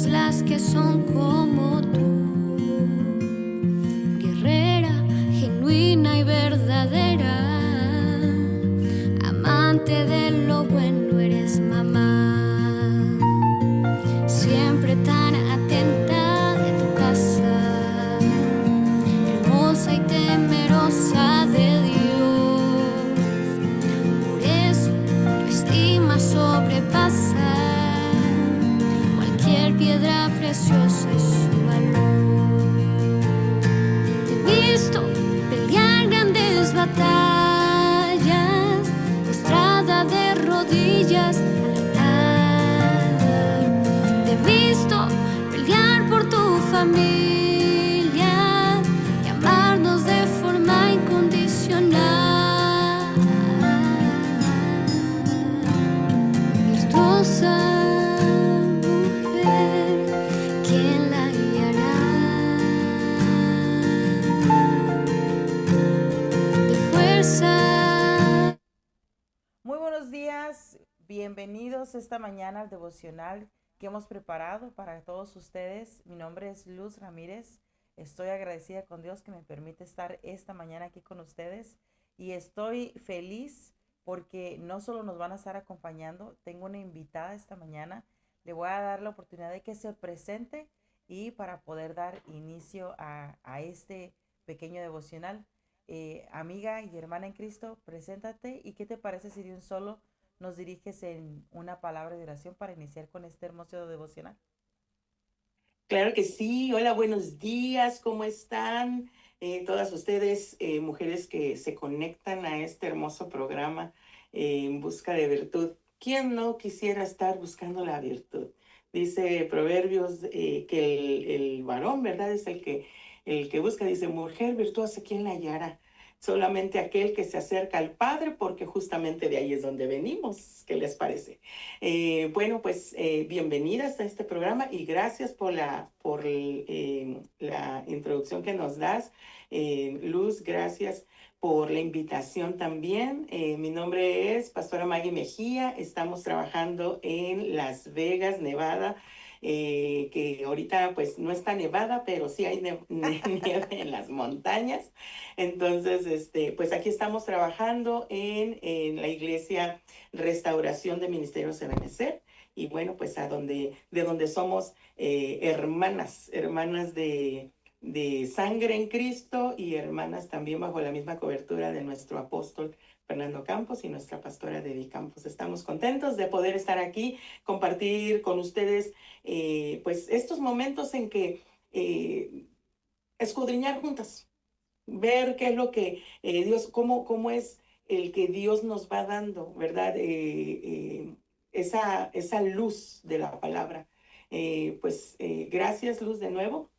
las que son como tú, guerrera, genuina y verdadera, amante de lo bueno, eres mamá, siempre tan atenta de tu casa, hermosa y temerosa de Dios, por eso tu estima sobrepasa cualquier piedra preciosa y su valor. Te he visto pelear grandes batallas, postrada de rodillas al altar. Te he visto pelear por tu familia y amarnos de forma incondicional. Virtuosa bienvenidos esta mañana al devocional que hemos preparado para todos ustedes. Mi nombre es Luz Ramírez. Estoy agradecida con Dios que me permite estar esta mañana aquí con ustedes y estoy feliz porque no solo nos van a estar acompañando, tengo una invitada esta mañana. Le voy a dar la oportunidad de que se presente y para poder dar inicio a este pequeño devocional. Amiga y hermana en Cristo, preséntate y ¿qué te parece si de un solo nos diriges en una palabra de oración para iniciar con este hermoso devocional? Claro que sí. Hola, buenos días. ¿Cómo están todas ustedes, mujeres que se conectan a este hermoso programa en busca de virtud? ¿Quién no quisiera estar buscando la virtud? Dice Proverbios que el varón, ¿verdad? Es el que busca. Dice, mujer virtuosa, ¿quién la hallará? Solamente aquel que se acerca al Padre, porque justamente de ahí es donde venimos. ¿Qué les parece? Bueno, pues bienvenidas a este programa y gracias por la introducción que nos das. Luz, gracias por la invitación también. Mi nombre es Pastora Maggie Mejía. Estamos trabajando en Las Vegas, Nevada. Que ahorita pues no está nevada, pero sí hay nieve en las montañas. Entonces, pues aquí estamos trabajando en la iglesia Restauración de Ministerios Ebenecer. Y bueno, pues de donde somos hermanas de sangre en Cristo y hermanas también bajo la misma cobertura de nuestro apóstol Fernando Campos y nuestra pastora Debbie Campos. Estamos contentos de poder estar aquí, compartir con ustedes pues estos momentos en que escudriñar juntas, ver qué es lo que Dios, cómo es el que Dios nos va dando, ¿verdad? Esa luz de la palabra. Gracias, Luz, de nuevo,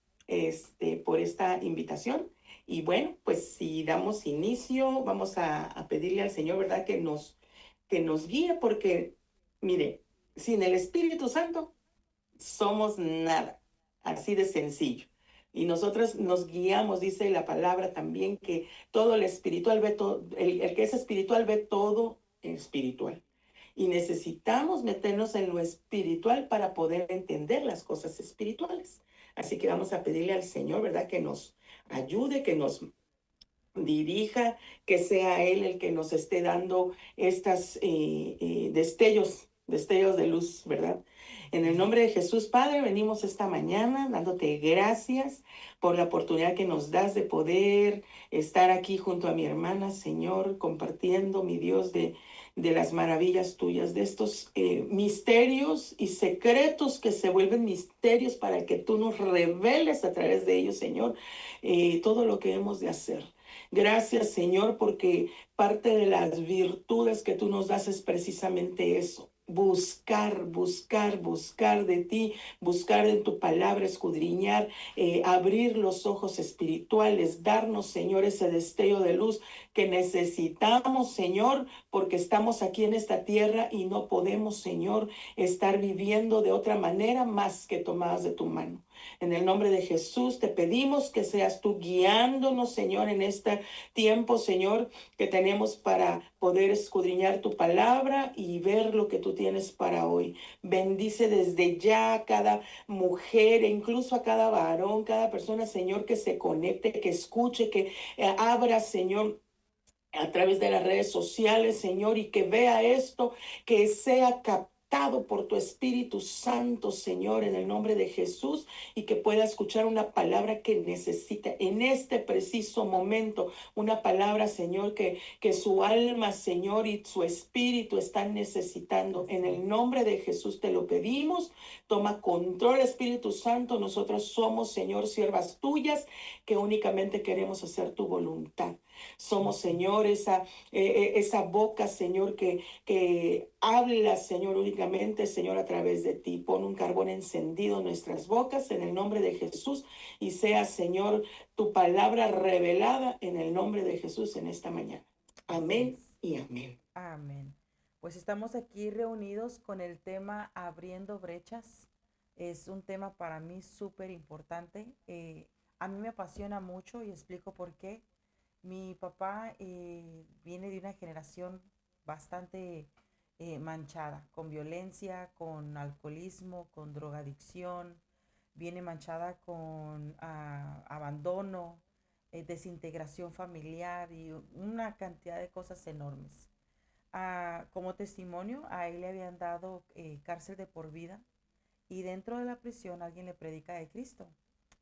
por esta invitación. Y bueno, pues si damos inicio, vamos a pedirle al Señor, ¿verdad? Que nos guíe, porque, mire, sin el Espíritu Santo somos nada, así de sencillo. Y nosotros nos guiamos, dice la palabra también, que todo el espiritual ve todo, el que es espiritual ve todo espiritual. Y necesitamos meternos en lo espiritual para poder entender las cosas espirituales. Así que vamos a pedirle al Señor, ¿verdad? Que nos ayude, que nos dirija, que sea Él el que nos esté dando estas destellos de luz, ¿verdad? En el nombre de Jesús, Padre, venimos esta mañana dándote gracias por la oportunidad que nos das de poder estar aquí junto a mi hermana, Señor, compartiendo, mi Dios, de las maravillas tuyas, de estos misterios y secretos que se vuelven misterios para que tú nos reveles a través de ellos, Señor, todo lo que hemos de hacer. Gracias, Señor, porque parte de las virtudes que tú nos das es precisamente eso. Buscar de ti, buscar en tu palabra, escudriñar, abrir los ojos espirituales, darnos, Señor, ese destello de luz que necesitamos, Señor, porque estamos aquí en esta tierra y no podemos, Señor, estar viviendo de otra manera más que tomadas de tu mano. En el nombre de Jesús te pedimos que seas tú guiándonos, Señor, en este tiempo, Señor, que tenemos para poder escudriñar tu palabra y ver lo que tú tienes para hoy. Bendice desde ya a cada mujer e incluso a cada varón, cada persona, Señor, que se conecte, que escuche, que abra, Señor, a través de las redes sociales, Señor, y que vea esto, que sea captado por tu Espíritu Santo, Señor, en el nombre de Jesús, y que pueda escuchar una palabra que necesita en este preciso momento, una palabra, Señor, que su alma, Señor, y su espíritu están necesitando. En Así es. el nombre de Jesús te lo pedimos. Toma control, Espíritu Santo. Nosotros somos, Señor, siervas tuyas, que únicamente queremos hacer tu voluntad. Somos, Así es. Señor, esa boca, Señor, que habla, Señor, únicamente, Señor, a través de ti. Pon un carbón encendido en nuestras bocas en el nombre de Jesús y sea, Señor, tu palabra revelada en el nombre de Jesús en esta mañana. Así Amén es. y amén. Amén. Pues estamos aquí reunidos con el tema Abriendo Brechas. Es un tema para mí súper importante. A mí me apasiona mucho y explico por qué. Mi papá viene de una generación bastante manchada, con violencia, con alcoholismo, con drogadicción, viene manchada con abandono, desintegración familiar y una cantidad de cosas enormes. Como testimonio, a él le habían dado cárcel de por vida y dentro de la prisión alguien le predica de Cristo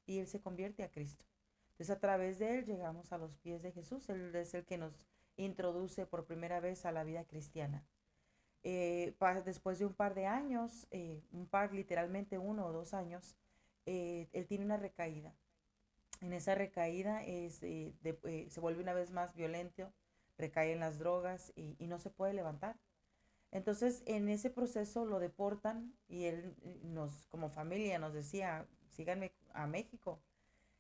y él se convierte a Cristo. Entonces a través de él llegamos a los pies de Jesús. Él es el que nos introduce por primera vez a la vida cristiana. Después de un par de años, literalmente 1 o 2 años, él tiene una recaída. En esa recaída se vuelve una vez más violento, recae en las drogas y no se puede levantar. Entonces, en ese proceso lo deportan y él como familia nos decía, síganme a México.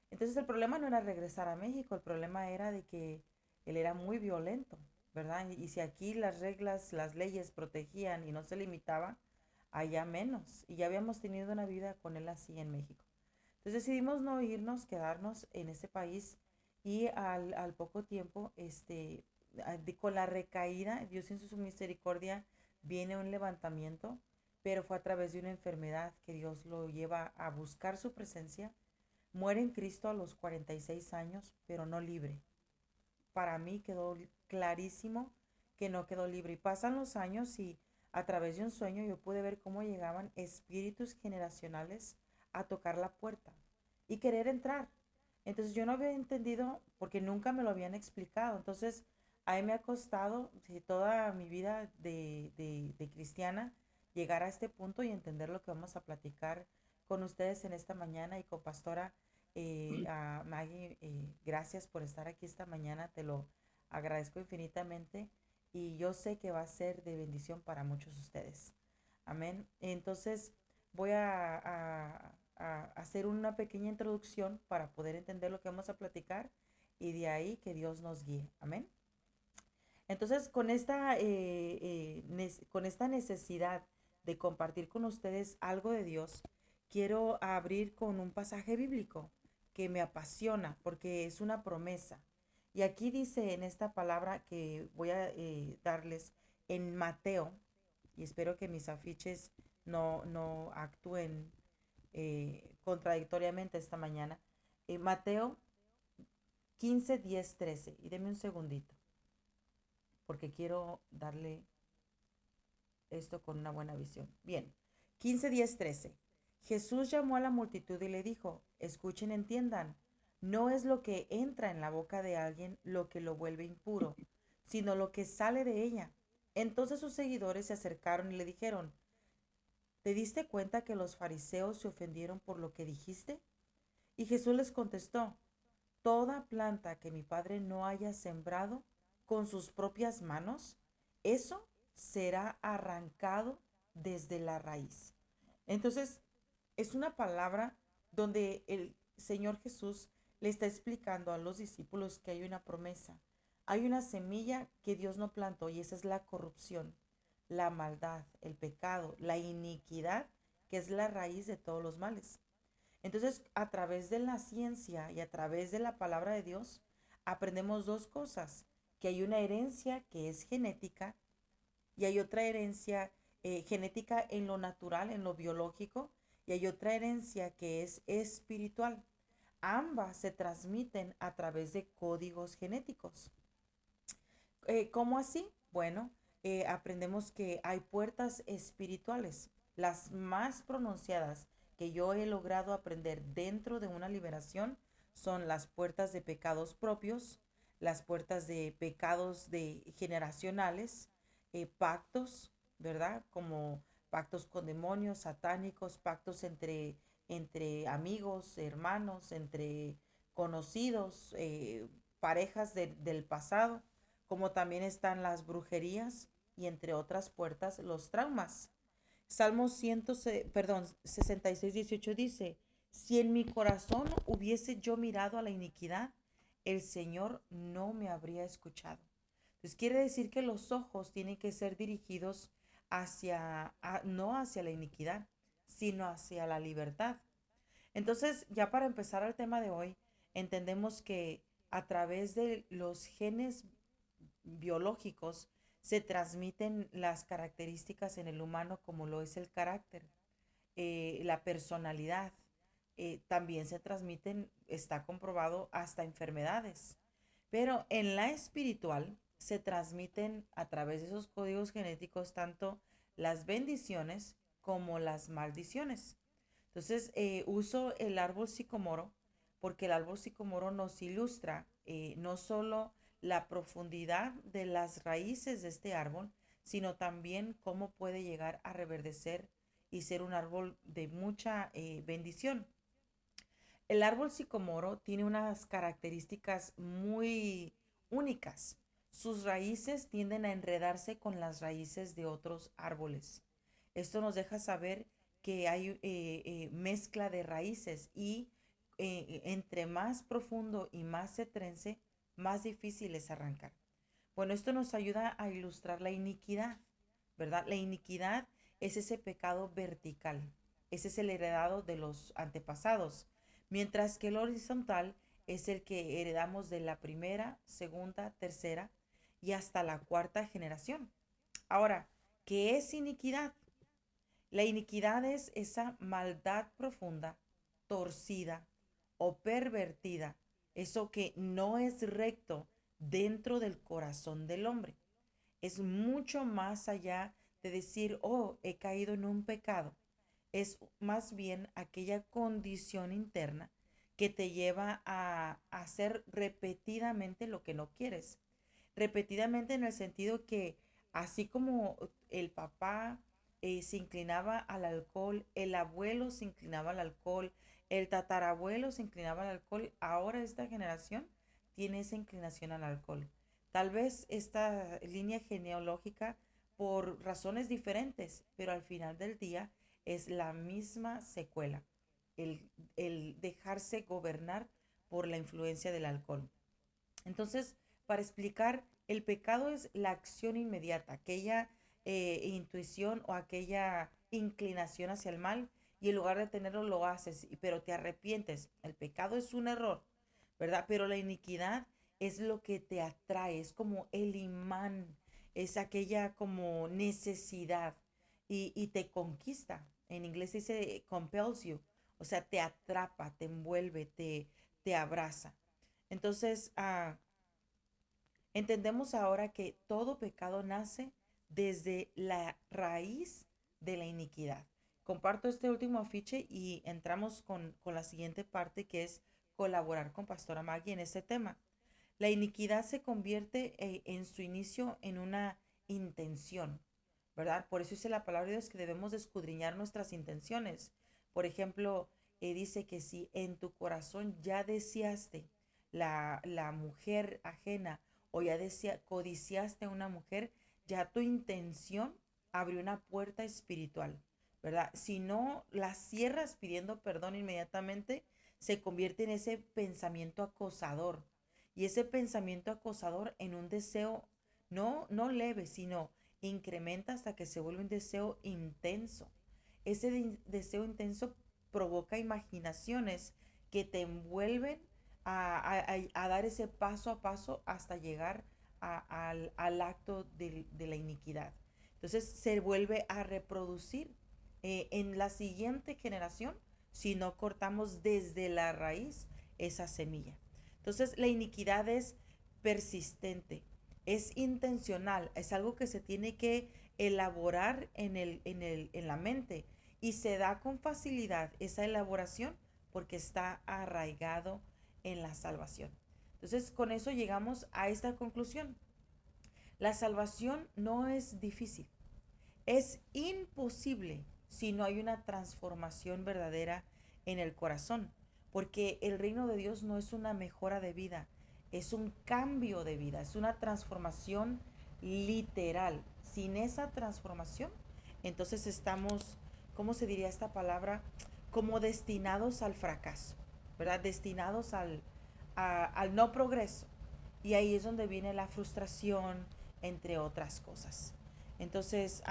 Entonces, el problema no era regresar a México, el problema era de que él era muy violento, ¿verdad? Y si aquí las reglas, las leyes protegían y no se limitaba, allá menos. Y ya habíamos tenido una vida con él así en México. Entonces decidimos no irnos, quedarnos en este país y al poco tiempo, con la recaída, Dios en su misericordia viene un levantamiento, pero fue a través de una enfermedad que Dios lo lleva a buscar su presencia. Muere en Cristo a los 46 años, pero no libre. Para mí quedó clarísimo que no quedó libre. Y pasan los años y a través de un sueño yo pude ver cómo llegaban espíritus generacionales a tocar la puerta y querer entrar. Entonces yo no había entendido porque nunca me lo habían explicado. Entonces a mí me ha costado toda mi vida de cristiana llegar a este punto y entender lo que vamos a platicar con ustedes en esta mañana y con Pastora Maggie. Gracias por estar aquí esta mañana, te lo agradezco infinitamente y yo sé que va a ser de bendición para muchos de ustedes. Amén. Entonces voy a hacer una pequeña introducción para poder entender lo que vamos a platicar y de ahí que Dios nos guíe. Amén. Entonces, con esta necesidad de compartir con ustedes algo de Dios, quiero abrir con un pasaje bíblico que me apasiona porque es una promesa. Y aquí dice en esta palabra que voy a darles en Mateo, y espero que mis afiches no actúen contradictoriamente esta mañana. Mateo 15, 10, 13. Y deme un segundito, porque quiero darle esto con una buena visión. Bien, 15, 10, 13. Jesús llamó a la multitud y le dijo, escuchen, entiendan, no es lo que entra en la boca de alguien lo que lo vuelve impuro, sino lo que sale de ella. Entonces sus seguidores se acercaron y le dijeron, ¿te diste cuenta que los fariseos se ofendieron por lo que dijiste? Y Jesús les contestó, toda planta que mi Padre no haya sembrado con sus propias manos, eso será arrancado desde la raíz. Entonces, es una palabra donde el Señor Jesús le está explicando a los discípulos que hay una promesa. Hay una semilla que Dios no plantó y esa es la corrupción, la maldad, el pecado, la iniquidad, que es la raíz de todos los males. Entonces, a través de la ciencia y a través de la palabra de Dios, aprendemos dos cosas, que hay una herencia que es genética y hay otra herencia genética en lo natural, en lo biológico, y hay otra herencia que es espiritual. Ambas se transmiten a través de códigos genéticos. ¿Cómo así? Bueno, aprendemos que hay puertas espirituales, las más pronunciadas que yo he logrado aprender dentro de una liberación son las puertas de pecados propios, las puertas de pecados de generacionales, pactos, ¿verdad? Como pactos con demonios, satánicos, pactos entre amigos, hermanos, entre conocidos, parejas del pasado, como también están las brujerías y entre otras puertas los traumas. Salmo 66:18 dice, si en mi corazón hubiese yo mirado a la iniquidad, el Señor no me habría escuchado. Entonces quiere decir que los ojos tienen que ser dirigidos no hacia la iniquidad, sino hacia la libertad. Entonces, ya para empezar el tema de hoy, entendemos que a través de los genes biológicos se transmiten las características en el humano como lo es el carácter, la personalidad. También se transmiten, está comprobado, hasta enfermedades. Pero en la espiritual se transmiten a través de esos códigos genéticos tanto las bendiciones como las maldiciones. Entonces, uso el árbol sicomoro porque el árbol sicomoro nos ilustra no solo la profundidad de las raíces de este árbol, sino también cómo puede llegar a reverdecer y ser un árbol de mucha bendición. El árbol sicomoro tiene unas características muy únicas. Sus raíces tienden a enredarse con las raíces de otros árboles. Esto nos deja saber que hay mezcla de raíces y entre más profundo y más se trence, más difícil es arrancar. Bueno, esto nos ayuda a ilustrar la iniquidad, ¿verdad? La iniquidad es ese pecado vertical, ese es el heredado de los antepasados, mientras que el horizontal es el que heredamos de la primera, segunda, tercera y hasta la cuarta generación. Ahora, ¿qué es iniquidad? La iniquidad es esa maldad profunda, torcida o pervertida, eso que no es recto dentro del corazón del hombre. Es mucho más allá de decir, oh, he caído en un pecado. Es más bien aquella condición interna que te lleva a hacer repetidamente lo que no quieres. Repetidamente en el sentido que así como el papá se inclinaba al alcohol, el abuelo se inclinaba al alcohol, el tatarabuelo se inclinaba al alcohol, ahora esta generación tiene esa inclinación al alcohol. Tal vez esta línea genealógica por razones diferentes, pero al final del día es la misma secuela, el dejarse gobernar por la influencia del alcohol. Entonces, para explicar, el pecado es la acción inmediata, aquella intuición o aquella inclinación hacia el mal y en lugar de tenerlo lo haces, pero te arrepientes. El pecado es un error, ¿verdad? Pero la iniquidad es lo que te atrae, es como el imán, es aquella como necesidad y te conquista. En inglés dice compels you, o sea, te atrapa, te envuelve, te abraza. Entonces, entendemos ahora que todo pecado nace desde la raíz de la iniquidad. Comparto este último afiche y entramos con la siguiente parte que es colaborar con Pastora Maggie en este tema. La iniquidad se convierte en su inicio en una intención, ¿verdad? Por eso dice la palabra de Dios que debemos de escudriñar nuestras intenciones. Por ejemplo, dice que si en tu corazón ya deseaste la mujer ajena o ya codiciaste a una mujer, ya tu intención abrió una puerta espiritual, ¿verdad? Si no la cierras pidiendo perdón inmediatamente, se convierte en ese pensamiento acosador. y ese pensamiento acosador en un deseo no leve, sino incrementa hasta que se vuelve un deseo intenso. Ese deseo intenso provoca imaginaciones que te envuelven a dar ese paso a paso hasta llegar al acto de la iniquidad. Entonces se vuelve a reproducir en la siguiente generación si no cortamos desde la raíz esa semilla. Entonces la iniquidad es persistente, es intencional, es algo que se tiene que elaborar en la mente y se da con facilidad esa elaboración porque está arraigado en la salvación. Entonces con eso llegamos a esta conclusión. La salvación no es difícil, es imposible si no hay una transformación verdadera en el corazón, porque el reino de Dios no es una mejora de vida, es un cambio de vida, es una transformación literal. Sin esa transformación, entonces estamos, ¿cómo se diría esta palabra? Como destinados al fracaso, ¿verdad? Destinados al no progreso. Y ahí es donde viene la frustración, entre otras cosas. Entonces,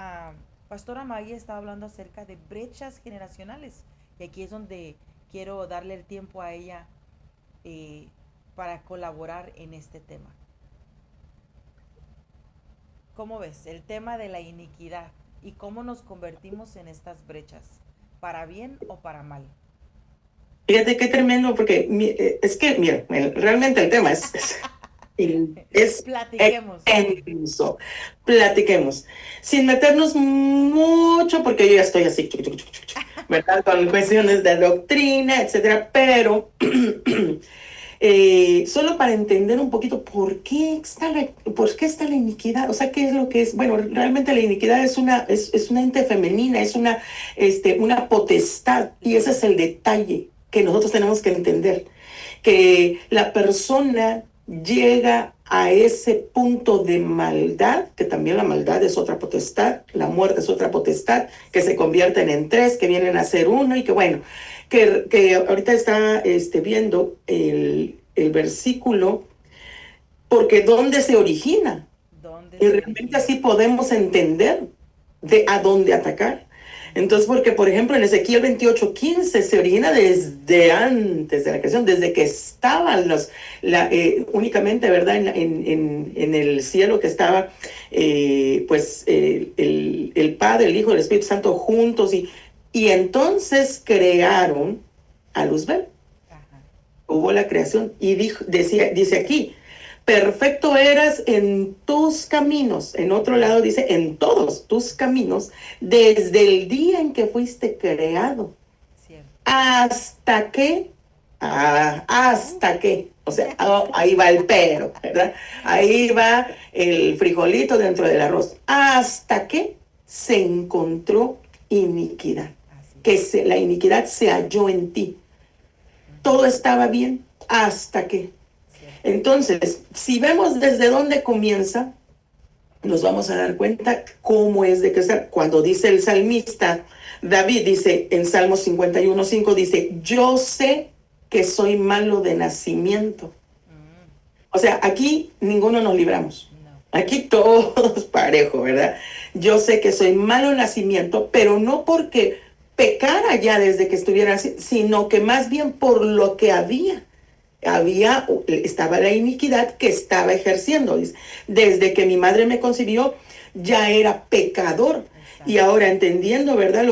Pastora Maggie está hablando acerca de brechas generacionales. Y aquí es donde quiero darle el tiempo a ella para colaborar en este tema. ¿Cómo ves? El tema de la iniquidad y cómo nos convertimos en estas brechas, para bien o para mal. Fíjate qué tremendo, porque es que, mira, realmente el tema es Platiquemos. extenso. Platiquemos. Sin meternos mucho, porque yo ya estoy así, ¿verdad? Con cuestiones de doctrina, etcétera, pero solo para entender un poquito por qué está la iniquidad, o sea, qué es lo que es. Bueno, realmente la iniquidad es una ente femenina, es una potestad, y ese es el detalle que nosotros tenemos que entender, que la persona llega a ese punto de maldad, que también la maldad es otra potestad, la muerte es otra potestad, que se convierten en tres, que vienen a ser uno, y que bueno, que ahorita está viendo el versículo, porque ¿dónde se origina? ¿Dónde Y se realmente origina? así podemos entender de a dónde atacar. Entonces, porque por ejemplo en Ezequiel 28:15 se origina desde antes de la creación, desde que estaban únicamente, ¿verdad? En el cielo, que estaba el Padre, el Hijo y el Espíritu Santo juntos, y entonces crearon a Luzbel. Ajá. Hubo la creación y dice aquí, perfecto eras en tus caminos. En otro lado dice, en todos tus caminos, desde el día en que fuiste creado. Cierto. Hasta que, o sea, ahí va el pero, ¿verdad? Ahí va el frijolito dentro del arroz. Hasta que se encontró iniquidad, la iniquidad se halló en ti. Todo estaba bien hasta que. Entonces, si vemos desde dónde comienza, nos vamos a dar cuenta cómo es de que cuando dice el salmista David, dice en Salmos 51:5, dice, yo sé que soy malo de nacimiento. O sea, aquí ninguno nos libramos. Aquí todos parejo, ¿verdad? Yo sé que soy malo de nacimiento, pero no porque pecara ya desde que estuviera así, sino que más bien por lo que estaba la iniquidad que estaba ejerciendo. Desde que mi madre me concibió, ya era pecador. Exacto. Y ahora entendiendo, ¿verdad?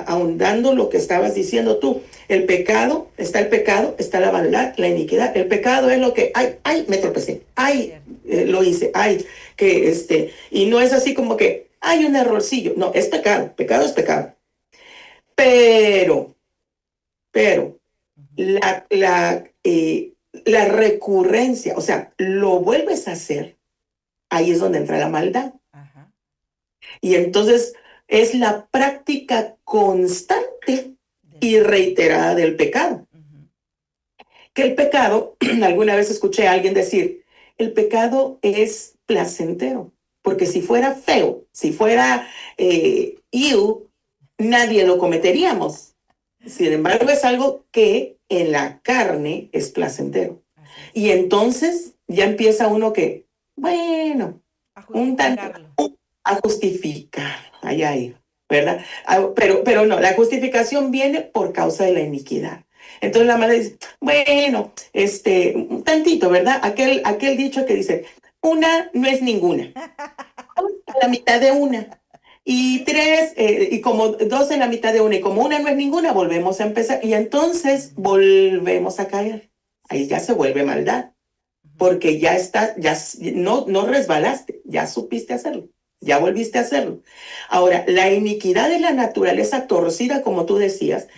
Ahondando lo que estabas diciendo tú, el pecado, está la maldad, la iniquidad. El pecado es lo que, me tropecé, lo hice, y no es así como que, hay un errorcillo. No, es pecado es pecado. Pero, la recurrencia, o sea, lo vuelves a hacer, ahí es donde entra la maldad. Ajá. Y entonces es la práctica constante y reiterada del pecado. Uh-huh. Que el pecado, alguna vez escuché a alguien decir, el pecado es placentero, porque si fuera feo, si fuera nadie lo cometeríamos. Sin embargo, es algo que en la carne es placentero. Y entonces ya empieza uno que, bueno, A un tanto justificarlo. a justificar, ahí, ¿verdad? Pero no, la justificación viene por causa de la iniquidad. Entonces la madre dice, bueno, un tantito, ¿verdad? Aquel dicho que dice, una no es ninguna, a la mitad de una. Y tres, y como dos en la mitad de una, y como una no es ninguna, volvemos a empezar. Y entonces volvemos a caer. Ahí ya se vuelve maldad, porque ya está, no resbalaste, ya supiste hacerlo, ya volviste a hacerlo. Ahora, la iniquidad de la naturaleza torcida, como tú decías,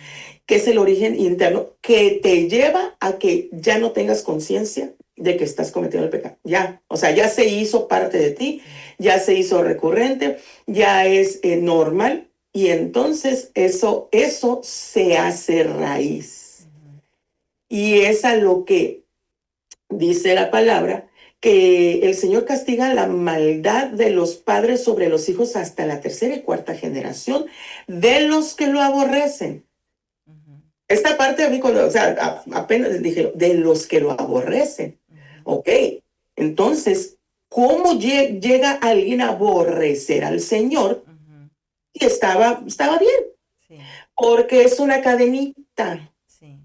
que es el origen interno, que te lleva a que ya no tengas conciencia de que estás cometiendo el pecado. Ya, o sea, ya se hizo parte de ti, ya se hizo recurrente, ya es normal, y entonces eso se hace raíz. Y es a lo que dice la palabra, que el Señor castiga la maldad de los padres sobre los hijos hasta la tercera y cuarta generación de los que lo aborrecen. Esta parte a mí, o sea, apenas dije, de los que lo aborrecen. Ok, entonces, ¿cómo llega alguien a aborrecer al Señor? Y estaba bien, Sí, porque es una cadenita. sí.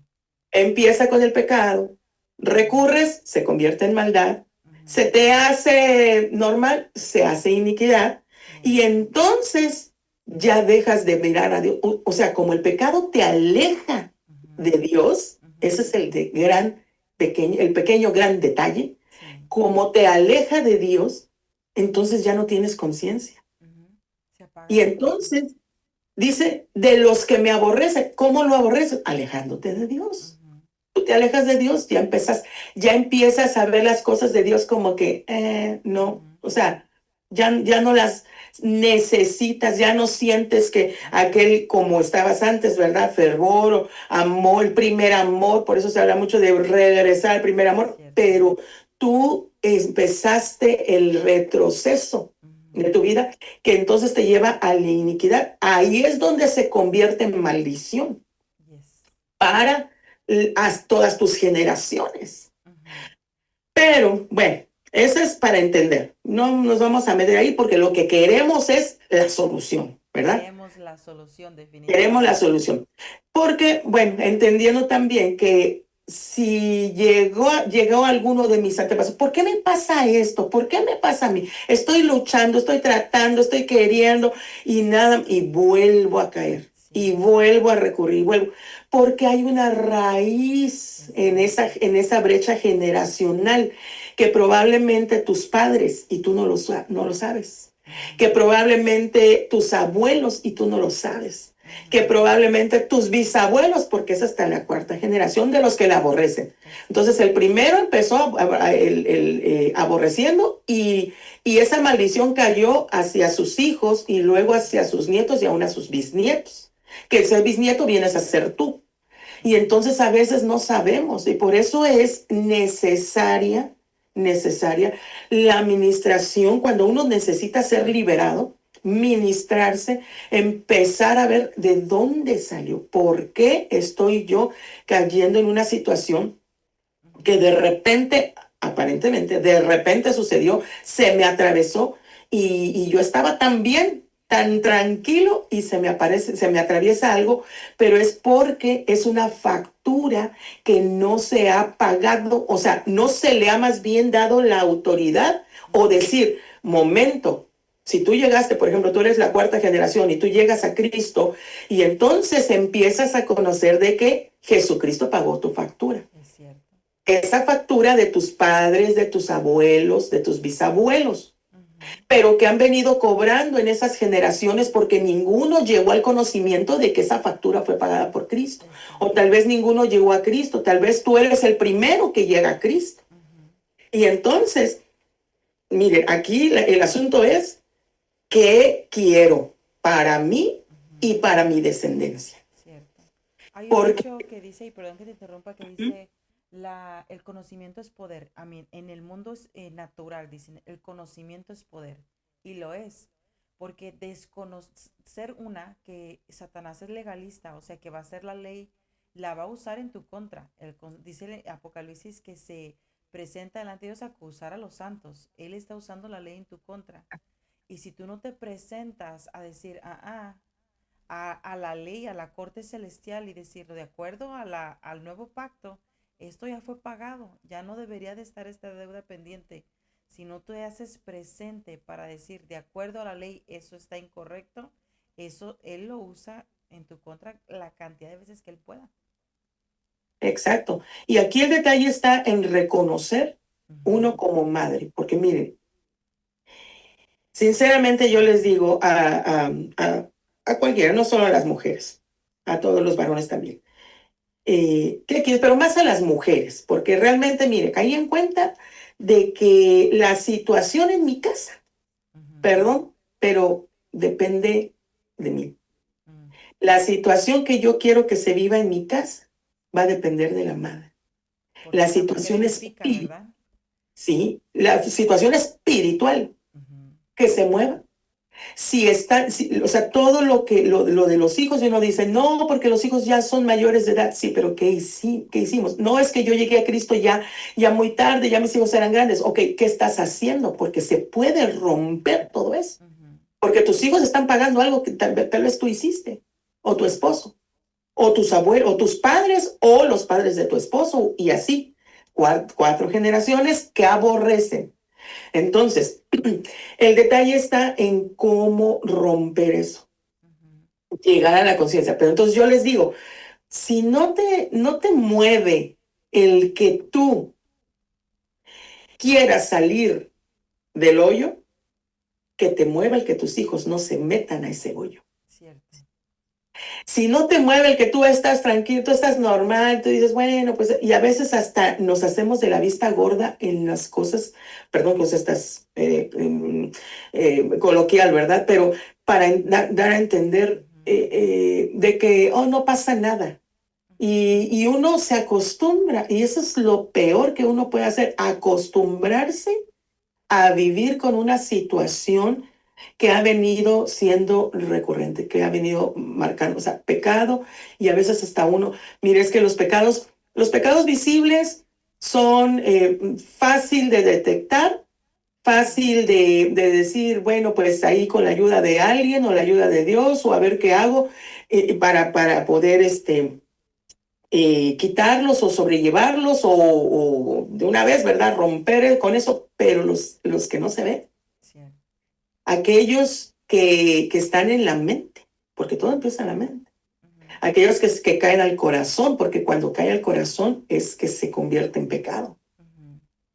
Empieza con el pecado, recurres, se convierte en maldad, se te hace normal, se hace iniquidad, y entonces ya dejas de mirar a Dios. O sea, como el pecado te aleja de Dios, ese es el pequeño gran detalle, Sí. como te aleja de Dios, entonces ya no tienes conciencia. Se apaga Y la conciencia. entonces dice, de los que me aborrecen, ¿cómo lo aborreces? Alejándote de Dios. Tú te alejas de Dios, ya empiezas a ver las cosas de Dios como que, no, o sea, ya no las necesitas, ya no sientes que aquel como estabas antes, ¿verdad? Fervor o amor, el primer amor, por eso se habla mucho de regresar al primer amor, pero tú empezaste el retroceso de tu vida, que entonces te lleva a la iniquidad. Ahí es donde se convierte en maldición para todas tus generaciones. Pero bueno, eso es para entender. No nos vamos a meter ahí porque lo que queremos es la solución, ¿verdad? Queremos la solución, definitivamente. Queremos la solución. Porque, bueno, entendiendo también que si llegó alguno de mis antepasados, ¿por qué me pasa esto? ¿Por qué me pasa a mí? Estoy luchando, estoy tratando, estoy queriendo y nada, y vuelvo a caer. Y vuelvo a recurrir, porque hay una raíz en esa brecha generacional que probablemente tus padres y tú no lo sabes, que probablemente tus abuelos y tú no lo sabes, que probablemente tus bisabuelos, porque es hasta la cuarta generación de los que la aborrecen. Entonces el primero empezó aborreciendo y esa maldición cayó hacia sus hijos y luego hacia sus nietos y aún a sus bisnietos, que ese bisnieto vienes a ser tú. Y entonces a veces no sabemos y por eso es necesaria la administración cuando uno necesita ser liberado, ministrarse, empezar a ver de dónde salió, por qué estoy yo cayendo en una situación que de repente, aparentemente, de repente sucedió, se me atravesó y yo estaba tan bien, tan tranquilo y se me atraviesa algo, pero es porque es una factura que no se ha pagado, o sea, no se le ha más bien dado la autoridad o decir, momento. Si tú llegaste, por ejemplo, tú eres la cuarta generación y tú llegas a Cristo y entonces empiezas a conocer de que Jesucristo pagó tu factura. Es cierto. Esa factura de tus padres, de tus abuelos, de tus bisabuelos, pero que han venido cobrando en esas generaciones porque ninguno llegó al conocimiento de que esa factura fue pagada por Cristo. O tal vez ninguno llegó a Cristo, tal vez tú eres el primero que llega a Cristo. Y entonces, miren, aquí el asunto es, ¿qué quiero para mí y para mi descendencia? Cierto. Hay un Porque dicho que dice, y perdón que te interrumpa, que dice, el conocimiento es poder. A mí, en el mundo natural, dicen, el conocimiento es poder. Y lo es. Porque desconocer que Satanás es legalista, o sea, que va a hacer la ley, la va a usar en tu contra. Dice el Apocalipsis que se presenta delante de Dios a acusar a los santos. Él está usando la ley en tu contra. Y si tú no te presentas a decir, a la ley, a la corte celestial y decir, de acuerdo a al nuevo pacto, esto ya fue pagado, ya no debería de estar esta deuda pendiente. Si no te haces presente para decir, de acuerdo a la ley, eso está incorrecto, eso Él lo usa en tu contra la cantidad de veces que Él pueda. Exacto. Y aquí el detalle está en reconocer uno como madre, porque miren, sinceramente yo les digo a cualquiera, no solo a las mujeres, a todos los varones también, pero más a las mujeres, porque realmente, mire, caí en cuenta de que la situación en mi casa, perdón, pero depende de mí. La situación que yo quiero que se viva en mi casa va a depender de la madre. Porque La la mujer situación edifica, ¿verdad? sí, la situación espiritual que se mueva. Si está, o sea, todo lo de los hijos, y uno dice, no, porque los hijos ya son mayores de edad. Sí, pero ¿qué hicimos? No es que yo llegué a Cristo ya muy tarde, ya mis hijos eran grandes. Ok, ¿qué estás haciendo? Porque se puede romper todo eso. Porque tus hijos están pagando algo que tal vez tú hiciste, o tu esposo, o tus abuelos, o tus padres, o los padres de tu esposo, y así. Cuatro generaciones que aborrecen. Entonces, el detalle está en cómo romper eso, llegar a la conciencia. Pero entonces yo les digo, si no te mueve el que tú quieras salir del hoyo, que te mueva el que tus hijos no se metan a ese hoyo. Cierto. Si no te mueve el que tú estás tranquilo, tú estás normal, tú dices, bueno, pues, y a veces hasta nos hacemos de la vista gorda en las cosas, perdón que use estas coloquial, ¿verdad? Pero para dar a entender de que, oh, no pasa nada. Y uno se acostumbra, y eso es lo peor que uno puede hacer, acostumbrarse a vivir con una situación que ha venido siendo recurrente, que ha venido marcando, o sea, pecado, y a veces hasta uno, mire, es que los pecados visibles son fácil de detectar, fácil de decir, bueno, pues ahí con la ayuda de alguien o la ayuda de Dios, o a ver qué hago para poder quitarlos o sobrellevarlos o de una vez, ¿verdad? Romper con eso, pero los que no se ven, aquellos que están en la mente, porque todo empieza en la mente, aquellos que caen al corazón, porque cuando cae al corazón es que se convierte en pecado.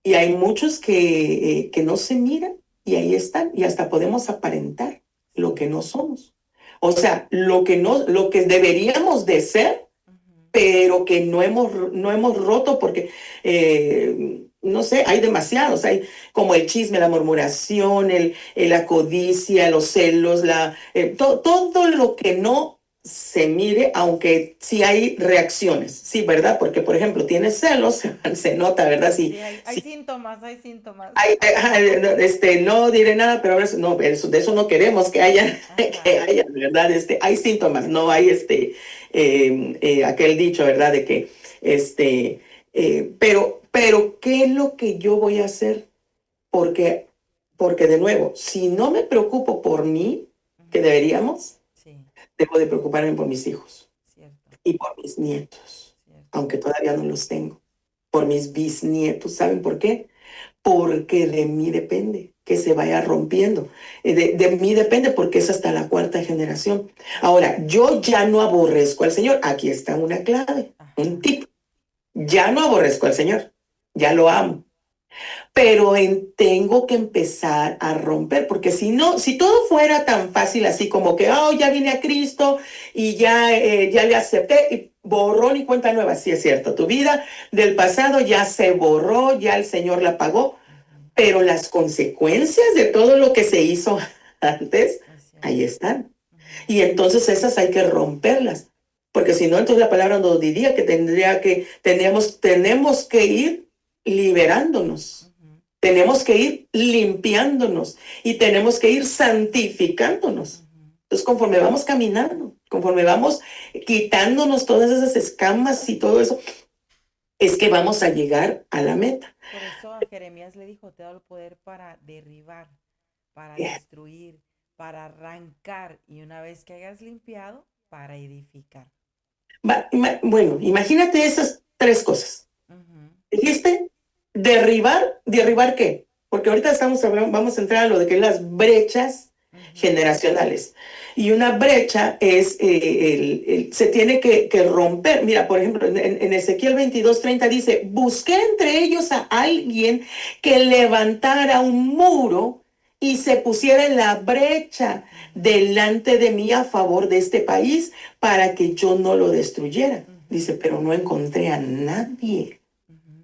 Y hay muchos que no se miran y ahí están, y hasta podemos aparentar lo que no somos. O sea, lo que deberíamos de ser, pero que no hemos roto porque, no sé, hay demasiados, hay como el chisme, la murmuración, la codicia, los celos, todo lo que no se mire, aunque sí hay reacciones, sí, ¿verdad? Porque, por ejemplo, tienes celos, se nota, ¿verdad? Sí, hay síntomas, hay síntomas. No diré nada, pero ahora no, de eso no queremos que haya, ¿verdad? Hay síntomas, no hay aquel dicho, ¿verdad? De que, pero, ¿qué es lo que yo voy a hacer? Porque de nuevo, si no me preocupo por mí, que deberíamos, debo de preocuparme por mis hijos. Cierto. Y por mis nietos, aunque todavía no los tengo. Por mis bisnietos, ¿saben por qué? Porque de mí depende que se vaya rompiendo. De mí depende porque es hasta la cuarta generación. Ahora, yo ya no aborrezco al Señor. Aquí está una clave, un tip. Ya no aborrezco al Señor, ya lo amo. Pero tengo que empezar a romper, porque si todo fuera tan fácil así como que, oh, ya vine a Cristo y ya le acepté, y borrón y cuenta nueva. Sí, es cierto, tu vida del pasado ya se borró, ya el Señor la pagó, pero las consecuencias de todo lo que se hizo antes, ahí están. Y entonces esas hay que romperlas, porque si no, entonces la palabra nos diría que tenemos que ir liberándonos. Tenemos que ir limpiándonos y tenemos que ir santificándonos. Entonces, conforme vamos caminando, conforme vamos quitándonos todas esas escamas y todo eso, es que vamos a llegar a la meta. Por eso a Jeremías le dijo, te he dado el poder para derribar, para Eh, destruir, para arrancar y una vez que hayas limpiado, para edificar. Bueno, imagínate esas tres cosas. Ujú, Dijiste derribar, ¿derribar qué? Porque ahorita estamos hablando, vamos a entrar a lo de que es las brechas ujú, generacionales. Y una brecha es, se tiene que romper. Mira, por ejemplo, en Ezequiel 22:30 dice, busqué entre ellos a alguien que levantara un muro y se pusiera en la brecha ujú, delante de mí a favor de este país para que yo no lo destruyera. ujú, Dice, pero no encontré a nadie. ujú,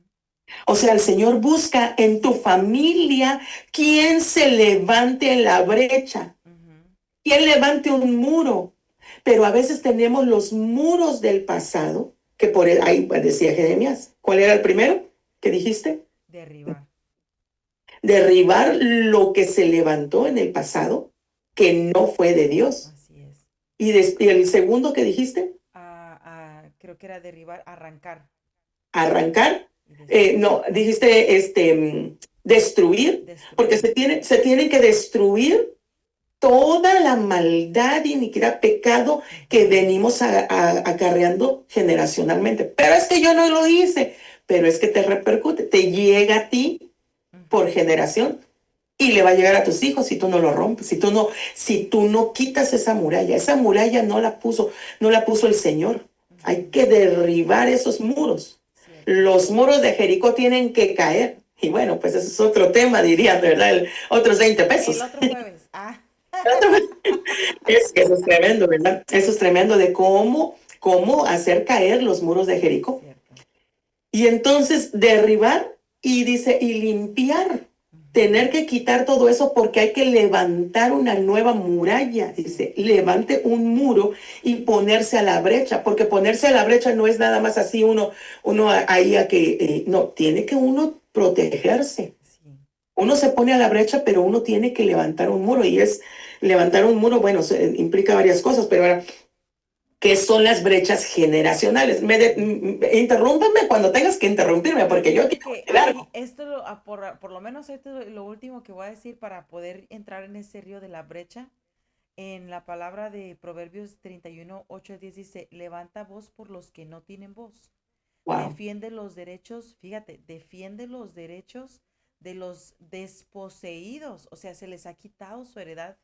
O sea, el Señor busca en tu familia quien se levante en la brecha, ujú. quien levante un muro. Pero a veces tenemos los muros del pasado, que por ahí decía Jeremías. ¿Cuál era el primero que dijiste? Derribar. Derribar lo que se levantó en el pasado, que no fue de Dios. Así es. Y el segundo que dijiste, Creo que era derribar, arrancar arrancar. y destruir. No, dijiste destruir, porque Destruir. se tiene que destruir toda la maldad, iniquidad, pecado que Ujú, venimos acarreando generacionalmente. Pero es que yo no lo hice, pero es que te repercute, te llega a ti por ujú, generación y le va a llegar a tus hijos si tú no lo rompes, si tú no quitas esa muralla no la puso el Señor. Hay ujú. que derribar esos muros. Cierto. Los muros de Jericó tienen que caer. Y bueno, pues ese es otro tema, dirían, ¿verdad? Otros 20 El pesos. otro jueves. Ah. Es que eso es tremendo, ¿verdad? Eso es tremendo de cómo hacer caer los muros de Jericó. Cierto. Y entonces derribar y dice, y limpiar, Ujú, tener que quitar todo eso porque hay que levantar una nueva muralla, dice, cierto. levante un muro y ponerse a la brecha, porque ponerse a la brecha no es nada más así uno ahí a que, no, tiene que uno protegerse. Sí. Uno se pone a la brecha, pero uno tiene que levantar un muro y es levantar un muro, bueno, implica varias cosas, pero ahora, ¿qué son las brechas generacionales? Ujú. Interrúmpeme cuando tengas que interrumpirme, Pero porque yo fíjate aquí que voy largo. esto, por lo menos esto es lo último que voy a decir para poder entrar en ese río de la brecha. En la palabra de Proverbios 31:8-10 dice, levanta voz por los que no tienen voz. Wow. Defiende los derechos, fíjate, defiende los derechos de los desposeídos. O sea, se les ha quitado su heredad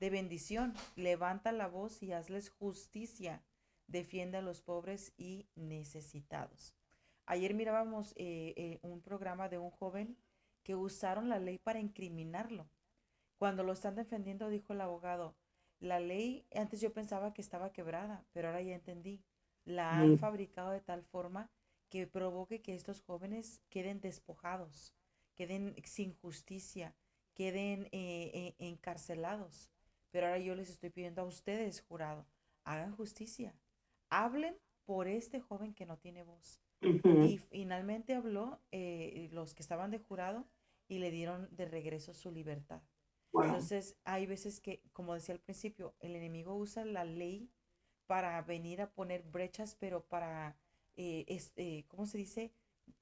de bendición. Levanta la voz y hazles justicia. Defiende a los pobres y necesitados. Ayer mirábamos un programa de un joven que usaron la ley para incriminarlo. Cuando lo están defendiendo, dijo el abogado, la ley antes yo pensaba que estaba quebrada, pero ahora ya entendí. La han Mm, fabricado de tal forma que provoque que estos jóvenes queden despojados, queden sin justicia, queden encarcelados. Pero ahora yo les estoy pidiendo a ustedes, jurado, hagan justicia, hablen por este joven que no tiene voz. ujú. Y finalmente habló los que estaban de jurado y le dieron de regreso su libertad. Wow. Entonces, hay veces que, como decía al principio, el enemigo usa la ley para venir a poner brechas, pero para, ¿cómo se dice?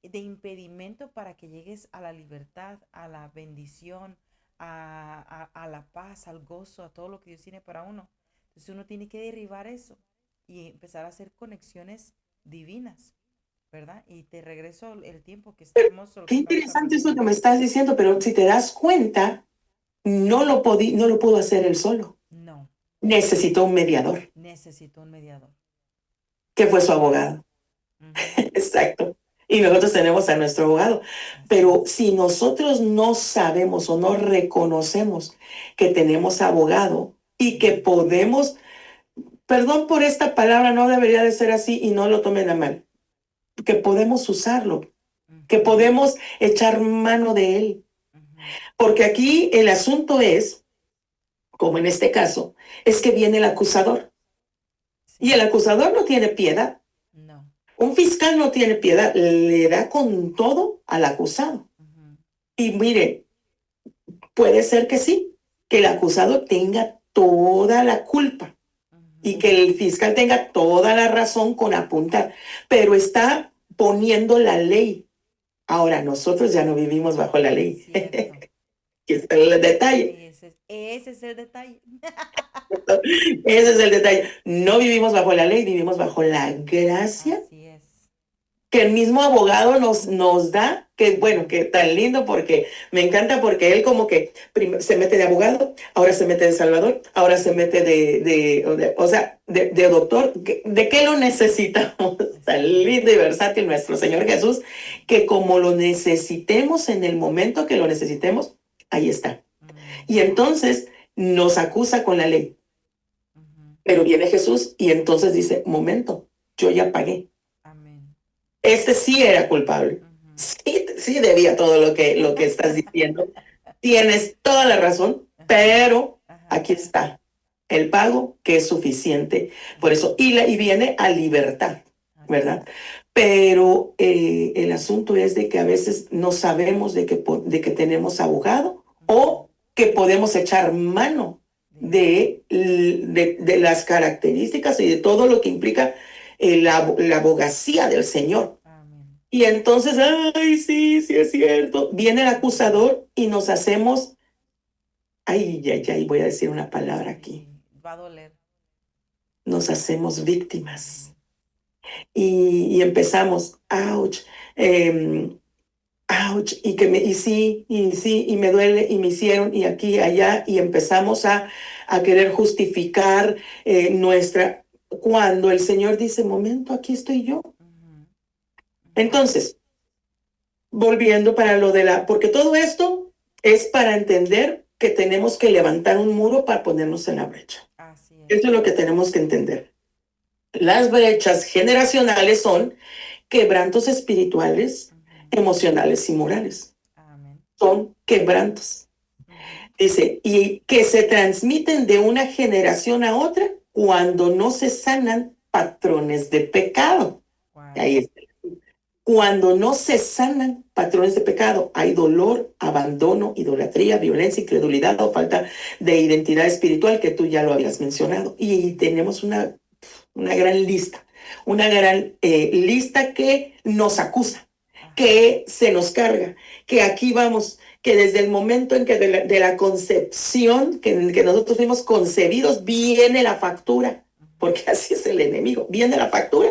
De impedimento para que llegues a la libertad, a la bendición, a la paz, al gozo, a todo lo que Dios tiene para uno. Entonces uno tiene que derribar eso y empezar a hacer conexiones divinas, ¿verdad? Y te regreso el tiempo que estamos, o lo Qué que estamos interesante eso aprendiendo. que me estás diciendo, pero si te das cuenta, no lo pudo hacer él solo. No, Necesitó un mediador, necesito un mediador. que fue su abogado. Ujú, Exacto. Y nosotros tenemos a nuestro abogado. así Pero es. si nosotros no sabemos o no reconocemos que tenemos abogado y que Ujú, podemos, perdón por esta palabra, no debería de ser así y no lo tomen a mal, que podemos usarlo, que ujú, podemos echar mano de él. ujú. Porque aquí el asunto es, como en este caso, es que viene el acusador. Y Sí, el acusador no tiene piedad. no. Un fiscal no tiene piedad, le da con todo al acusado. Ujú, Y mire, puede ser que sí, que el acusado tenga toda la culpa y ujú, que el fiscal tenga toda la razón con apuntar, pero está poniendo la ley. Ahora, nosotros ya no vivimos bajo la ley. Cierto. Aquí está el detalle. Ese es el detalle. Ese es el detalle. No vivimos bajo la ley, vivimos bajo la gracia Así es. que el mismo abogado nos da, que bueno, que tan lindo, porque me encanta, porque él como que se mete de abogado, ahora se mete de salvador, ahora se mete de doctor. ¿De qué lo necesitamos? Tan lindo y versátil nuestro Señor Jesús, que como lo necesitemos en el momento que lo necesitemos, ahí está. Y entonces nos acusa con la ley. Pero viene Jesús y entonces dice, momento, yo ya pagué. Amén. Este sí era culpable. Sí debía todo lo que estás diciendo. Tienes toda la razón, pero aquí está el pago que es suficiente. Por eso, y viene a libertad, ¿verdad? Pero el asunto es de que a veces no sabemos de que tenemos abogado o que podemos echar mano de las características y de todo lo que implica la abogacía del Señor. Amén. Y entonces, ay, sí es cierto. Viene el acusador y nos hacemos, voy a decir una palabra aquí. Va a doler. Nos hacemos víctimas. Y empezamos, ouch, ouch, y me duele, y me hicieron, y aquí, allá, y empezamos a querer justificar cuando el Señor dice, momento, aquí estoy yo. Entonces, volviendo para lo porque todo esto es para entender que tenemos que levantar un muro para ponernos en la brecha. Así es. Eso es lo que tenemos que entender. Las brechas generacionales son quebrantos espirituales, emocionales y morales. Amén. Son quebrantos. Dice, y que se transmiten de una generación a otra cuando no se sanan patrones de pecado. Wow. Ahí está. Cuando no se sanan patrones de pecado, hay dolor, abandono, idolatría, violencia, incredulidad o falta de identidad espiritual, que tú ya lo habías mencionado. Y tenemos una gran lista, lista que nos acusa, que se nos carga, que aquí vamos, que desde el momento en que de la concepción, que nosotros fuimos concebidos, viene la factura, porque así es el enemigo, viene la factura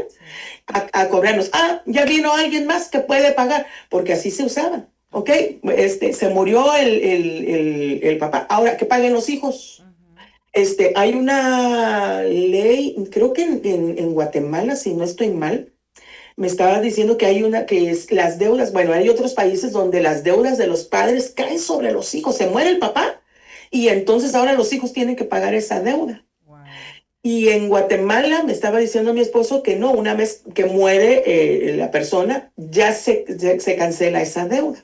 a cobrarnos. Ya vino alguien más que puede pagar, porque así se usaba, ¿ok? Se murió el papá, ahora que paguen los hijos. Hay una ley, creo que en Guatemala, si no estoy mal, me estaba diciendo que hay una que es las deudas. Bueno, hay otros países donde las deudas de los padres caen sobre los hijos. Se muere el papá y entonces ahora los hijos tienen que pagar esa deuda. Wow. Y en Guatemala me estaba diciendo mi esposo que no, una vez que muere la persona, ya se cancela esa deuda.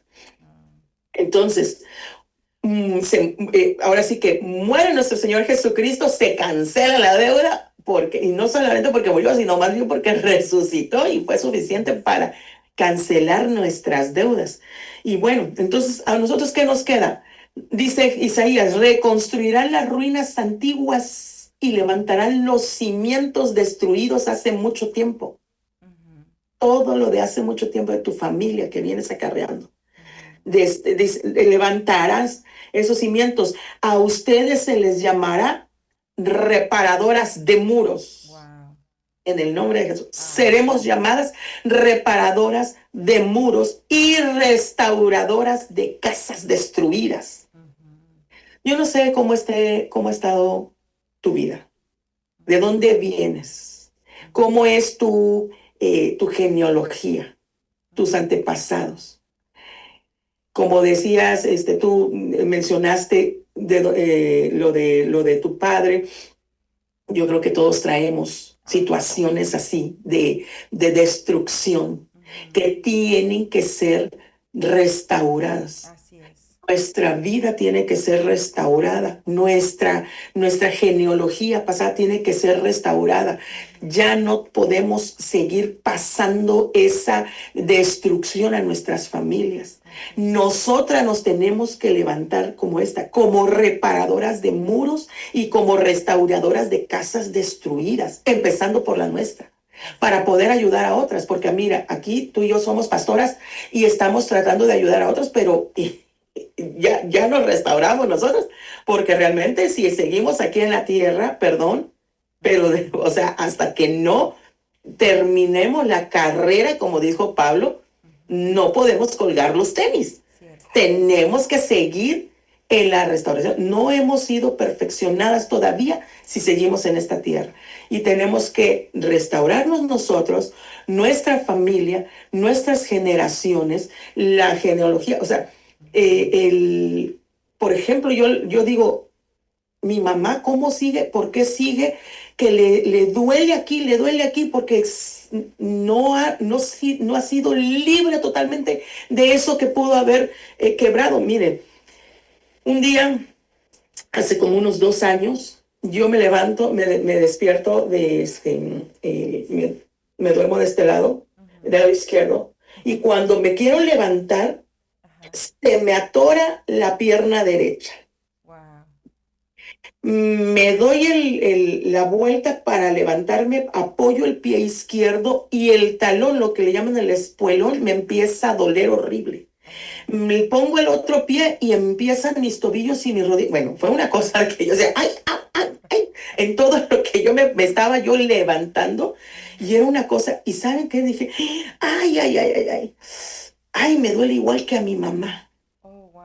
Entonces, ahora sí que muere nuestro Señor Jesucristo, se cancela la deuda, y no solamente porque murió, sino más bien porque resucitó y fue suficiente para cancelar nuestras deudas. Y bueno, entonces, ¿a nosotros qué nos queda? Dice Isaías, reconstruirán las ruinas antiguas y levantarán los cimientos destruidos hace mucho tiempo. Todo lo de hace mucho tiempo de tu familia que vienes acarreando. Levantarás esos cimientos. A ustedes se les llamará reparadoras de muros. Wow. En el nombre de Jesús. Seremos llamadas reparadoras de muros y restauradoras de casas destruidas. Yo no sé cómo ha estado tu vida. ¿De dónde vienes? ¿Cómo es tu genealogía? Tus antepasados. Como decías, tú mencionaste lo de tu padre. Yo creo que todos traemos situaciones así de destrucción que tienen que ser restauradas. Así es. Nuestra vida tiene que ser restaurada. Nuestra genealogía pasada tiene que ser restaurada. Ya no podemos seguir pasando esa destrucción a nuestras familias. Nosotras nos tenemos que levantar como reparadoras de muros y como restauradoras de casas destruidas, empezando por la nuestra. para poder ayudar a otras, porque mira, aquí tú y yo somos pastoras y estamos tratando de ayudar a otros, pero ya nos restauramos nosotros, porque realmente si seguimos aquí en la tierra, perdón, pero o sea, hasta que no terminemos la carrera, como dijo Pablo, no podemos colgar los tenis. Cierto. Tenemos que seguir en la restauración. No hemos sido perfeccionadas todavía si seguimos en esta tierra. Y tenemos que restaurarnos nosotros, nuestra familia, nuestras generaciones, la genealogía. O sea, por ejemplo, yo digo, mi mamá, ¿cómo sigue? ¿Por qué sigue? Que le duele aquí, porque no ha sido libre totalmente de eso que pudo haber quebrado. Miren, un día, hace como unos 2 años, yo me levanto, me despierto me duermo de este lado, del lado izquierdo, y cuando me quiero levantar, Ajá. se me atora la pierna derecha. Wow. Me doy la vuelta para levantarme, apoyo el pie izquierdo y el talón, lo que le llaman el espuelón, me empieza a doler horrible. Me pongo el otro pie y empiezan mis tobillos y mis rodillas. Bueno, fue una cosa que yo decía, ay, ay, ay, ay, en todo lo que yo me estaba yo levantando, y era una cosa, ¿y saben qué? Dije, ay, ay, ay, ay, ay, ay, me duele igual que a mi mamá. Oh, wow.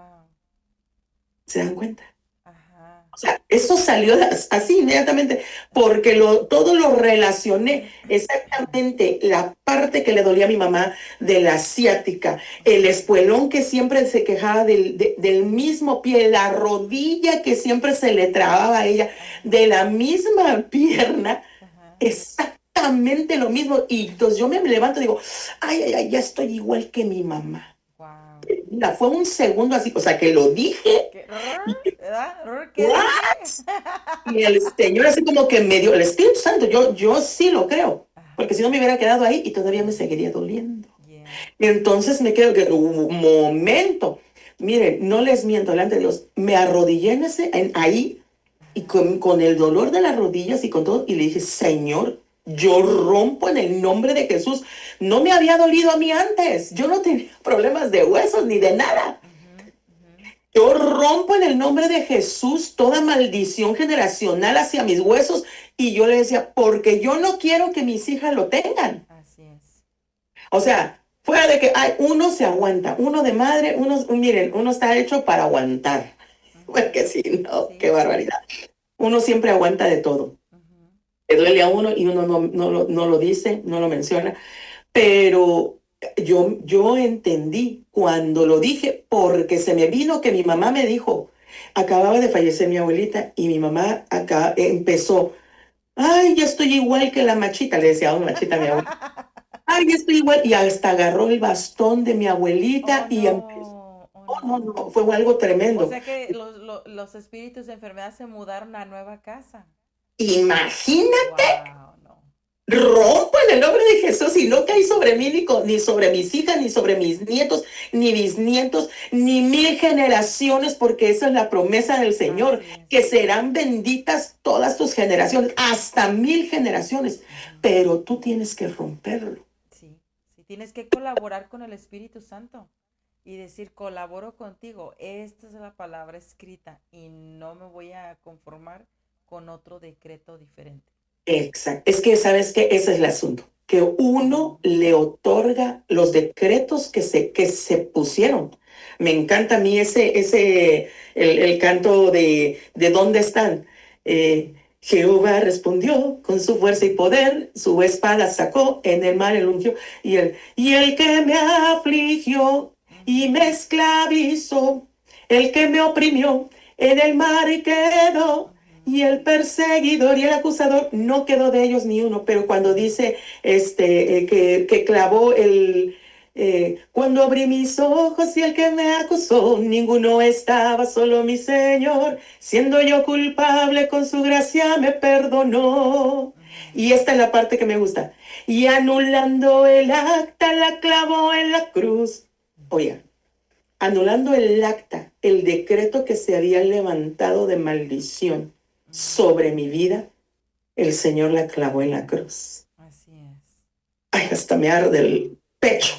¿Se dan cuenta? Ajá. O sea, eso salió así inmediatamente, porque todo lo relacioné exactamente, la parte que le dolía a mi mamá de la ciática, el espuelón que siempre se quejaba del mismo pie, la rodilla que siempre se le trababa a ella, de la misma pierna, Ajá. exactamente lo mismo. Y entonces yo me levanto y digo, ay, ay, ay, ya estoy igual que mi mamá. Wow. Mira, fue un segundo así, o sea, que lo dije. ¿Qué? ¿Verdad? ¿Qué dije? Y el Señor así como que me dio el Espíritu Santo, yo sí lo creo, porque si no me hubiera quedado ahí y todavía me seguiría doliendo. Yeah. Y entonces me quedo que un momento, miren, no les miento delante de Dios, me arrodillé ahí y con el dolor de las rodillas y con todo, y le dije, Señor, yo rompo en el nombre de Jesús. No me había dolido a mí antes, yo no tenía problemas de huesos ni de nada. Yo rompo en el nombre de Jesús toda maldición generacional hacia mis huesos. Y yo le decía, porque yo no quiero que mis hijas lo tengan. Así es. O sea, fuera de que uno se aguanta, uno de madre, miren, uno está hecho para aguantar. Porque si no, Sí. qué barbaridad. Uno siempre aguanta de todo. Ujú. Le duele a uno y uno no lo dice, no lo menciona. Pero yo entendí cuando lo dije, porque se me vino que mi mamá me dijo, acababa de fallecer mi abuelita y mi mamá acá empezó, ay, ya estoy igual que la machita, le decía a una machita a mi abuelita, ay, ya estoy igual, y hasta agarró el bastón de mi abuelita Oh, y empezó, no. Oh, no, no. no, fue algo O tremendo. sea que los espíritus de enfermedad se mudaron a nueva casa. Imagínate. Wow, no. Rompo en el nombre de Jesús y no caí sobre mí, ni sobre mis hijas, ni sobre mis nietos, ni bisnietos, ni 1000 generaciones, porque esa es la promesa del Señor, Así es. que serán benditas todas tus generaciones, hasta 1000 generaciones. Pero tú tienes que romperlo. Sí, sí, tienes que colaborar con el Espíritu Santo y decir, colaboro contigo. Esta es la palabra escrita y no me voy a conformar con otro decreto diferente. Exacto. Es que, ¿sabes qué? Ese es el asunto. Que uno le otorga los decretos que se pusieron. Me encanta a mí el canto de ¿dónde están? Jehová respondió con su fuerza y poder, su espada sacó, en el mar el ungió, y el que me afligió y me esclavizó, el que me oprimió, en el mar quedó. Y el perseguidor y el acusador no quedó de ellos ni uno, pero cuando dice que clavó cuando abrí mis ojos y el que me acusó, ninguno estaba, solo mi Señor, siendo yo culpable, con su gracia me perdonó. Y esta es la parte que me gusta. Y anulando el acta, la clavó en la cruz. Oiga, anulando el acta, el decreto que se había levantado de maldición sobre mi vida, el Señor la clavó en la cruz. Así es. hasta me arde el pecho.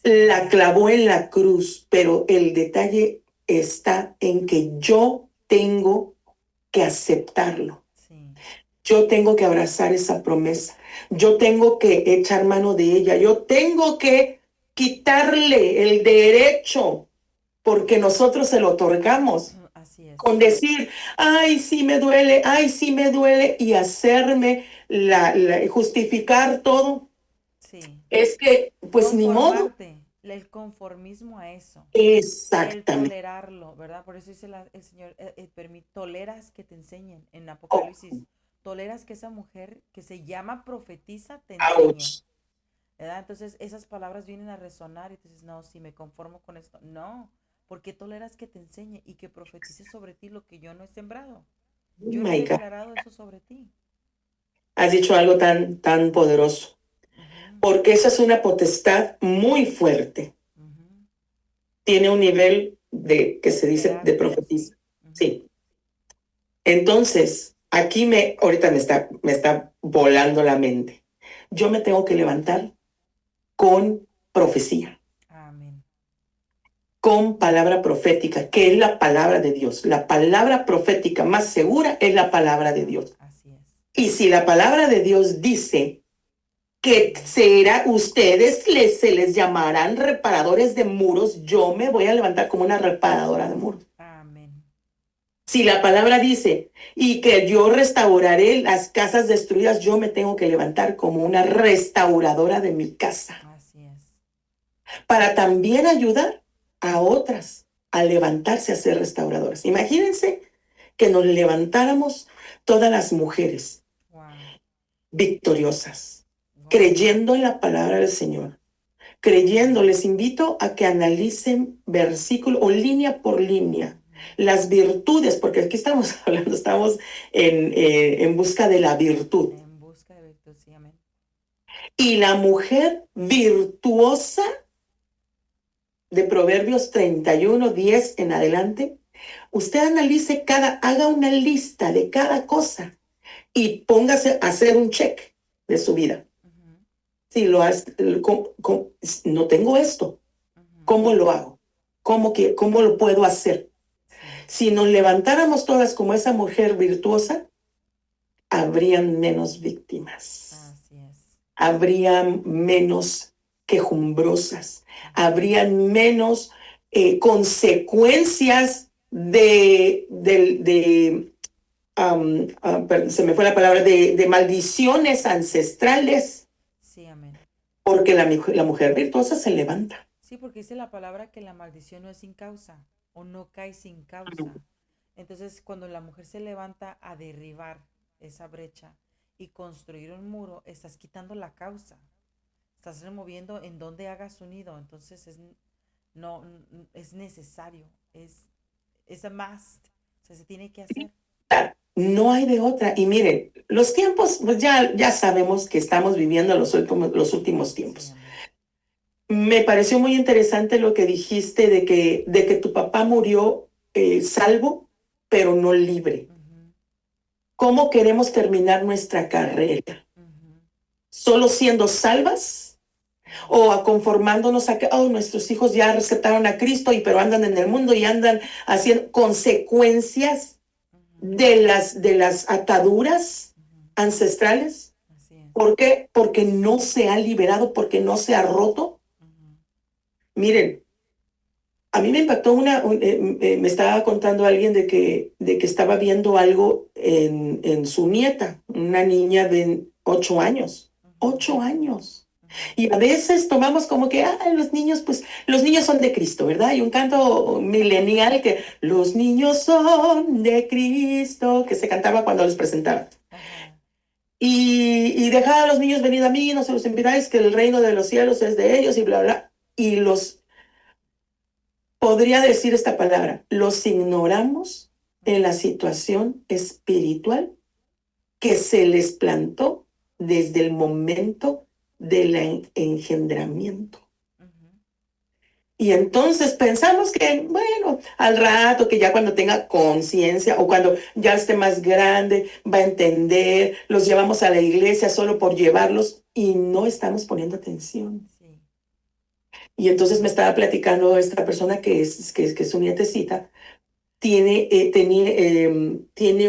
Sí, La clavó en la cruz, pero el detalle está en que yo tengo que aceptarlo. sí. Yo tengo que abrazar esa promesa. Yo tengo que echar mano de ella. Yo tengo que quitarle el derecho porque nosotros se lo otorgamos. Así Con es. decir, ay, sí me duele, y hacerme justificar todo, Sí. es que, pues ni modo. Conformarte, el conformismo a eso, el Exactamente. tolerarlo, ¿verdad? Por eso dice el Señor, toleras que te enseñen en Oh, Apocalipsis, toleras que esa mujer que se llama profetiza te enseñe, ouch. ¿verdad? Entonces esas palabras vienen a resonar y tú dices, no, si me conformo con esto, no, porque toleras que te enseñe y que profetice sobre ti lo que yo no he sembrado. Oh Yo no he my God. declarado eso sobre ti. Has dicho algo tan, tan poderoso, Ujú, porque esa es una potestad muy fuerte. ujú. Tiene un nivel de, que se dice, de Liderazgo, profetiza. sí. Ujú. Sí. Entonces, ahorita me está volando la mente. Yo me tengo que levantar con profecía, Amén. con palabra profética, que es la palabra de Dios. La palabra profética más segura es la palabra de Dios. Así es. Y si la palabra de Dios dice que se les llamarán reparadores de muros, yo me voy a levantar como una reparadora de muros. Amén. Si la palabra dice, y que yo restauraré las casas destruidas, yo me tengo que levantar como una restauradora de mi casa, Así es. para también ayudar a otras a levantarse a ser restauradoras. Imagínense que nos levantáramos todas las mujeres Wow. victoriosas, Wow. creyendo en la palabra del Señor, creyendo. Les invito a que analicen versículo o línea por línea las virtudes, porque aquí estamos hablando, estamos en busca de la virtud. En busca de virtud, sí, amén. Y la mujer virtuosa de Proverbios 31:10 en adelante, usted analice haga una lista de cada cosa y póngase a hacer un check de su vida. Ujú, Si lo has, no tengo esto, ujú. ¿cómo lo hago? ¿Cómo lo puedo hacer? Sí, Si nos levantáramos todas como esa mujer virtuosa, habrían menos víctimas, así es. habrían menos quejumbrosas, Ujú. habrían menos consecuencias perdón, se me fue la palabra, de maldiciones ancestrales, Sí, amén. porque la mujer virtuosa se levanta. Sí, porque dice la palabra que la maldición no es sin causa o no cae sin causa. Entonces, cuando la mujer se levanta a derribar esa brecha y construir un muro, estás quitando la causa. Estás removiendo en donde hagas un nido. Entonces, no, es necesario. Es a must. O sea, se tiene que hacer. No hay de otra. Y miren, los tiempos, pues ya sabemos que estamos viviendo los últimos Sí, tiempos. amén. Me pareció muy interesante lo que dijiste de que tu papá murió salvo, pero no libre. Ujú, ¿Cómo queremos terminar nuestra carrera? ujú, ¿Solo siendo salvas? ujú, ¿O conformándonos a que nuestros hijos ya aceptaron a Cristo, pero andan en el mundo y andan haciendo consecuencias ujú, de las ataduras ujú. ancestrales? Así es. ¿Por qué? Porque no se ha liberado, porque no se ha roto. Ujú, Miren, a mí me impactó me estaba contando alguien de que estaba viendo algo en su nieta, una niña de 8 años. ujú, 8 años. ujú. Y a veces tomamos como que, los niños, pues, los niños son de Cristo, ¿verdad? Hay un canto milenial que los niños son de Cristo, que se cantaba cuando los presentaban. Ajá. Y dejad a los niños venir a mí, no se los impidáis, que el reino de los cielos es de ellos y bla, bla. Y podría decir esta palabra, los ignoramos en la situación espiritual que se les plantó desde el momento del engendramiento. Ujú. Y entonces pensamos que, bueno, al rato, que ya cuando tenga conciencia o cuando ya esté más grande, va a entender, los llevamos a la iglesia solo por llevarlos y no estamos poniendo atención. Sí. Y entonces me estaba platicando esta persona que es su nietecita, tiene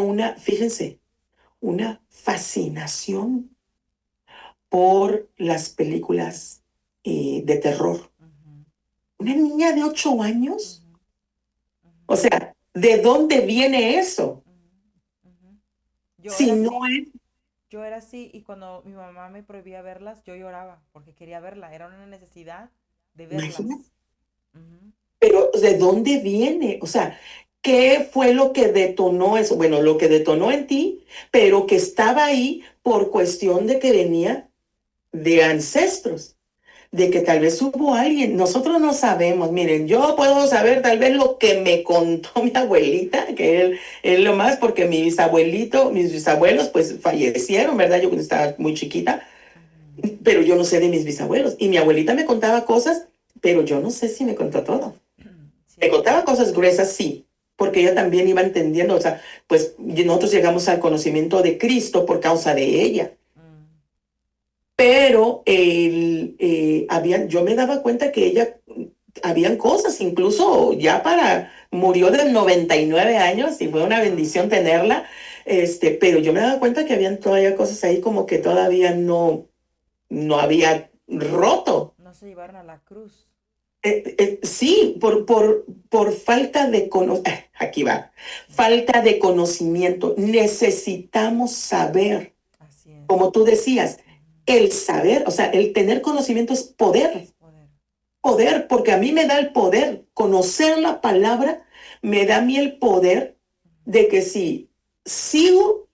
una, fíjense, una fascinación por las películas de terror. Ujú, Una niña de 8 años. ujú, O ujú, sea, ¿de dónde viene eso? ujú, ujú. Yo Si era no así, es, yo era así y cuando mi mamá me prohibía verlas, yo lloraba porque quería verla. Era una necesidad de imagínate, verlas. Ujú, pero ¿de dónde viene? O sea, ¿qué fue lo que detonó eso? Bueno, lo que detonó en ti, pero que estaba ahí por cuestión de que venía de ancestros, de que tal vez hubo alguien, nosotros no sabemos, miren, yo puedo saber tal vez lo que me contó mi abuelita, que él lo más, porque mis bisabuelos pues fallecieron, ¿verdad? Yo cuando estaba muy chiquita, ujú. pero yo no sé de mis bisabuelos, y mi abuelita me contaba cosas, pero yo no sé si me contó todo. Me Sí. contaba cosas gruesas, sí, porque ella también iba entendiendo, o sea, pues nosotros llegamos al conocimiento de Cristo por causa de ella. Mm, Pero yo me daba cuenta que ella, habían cosas, incluso murió de 99 años y fue una wow. bendición tenerla, pero yo me daba cuenta que habían todavía cosas ahí como que todavía no había roto. No se llevaron a la cruz. Sí, por falta de aquí va, Sí, falta de conocimiento. Necesitamos saber, así es. como tú decías, Ujú. el saber, o sea, el tener conocimiento es Es poder, poder. poder, porque a mí me da el poder, conocer la palabra me da a mí el poder Ujú, de que si sigo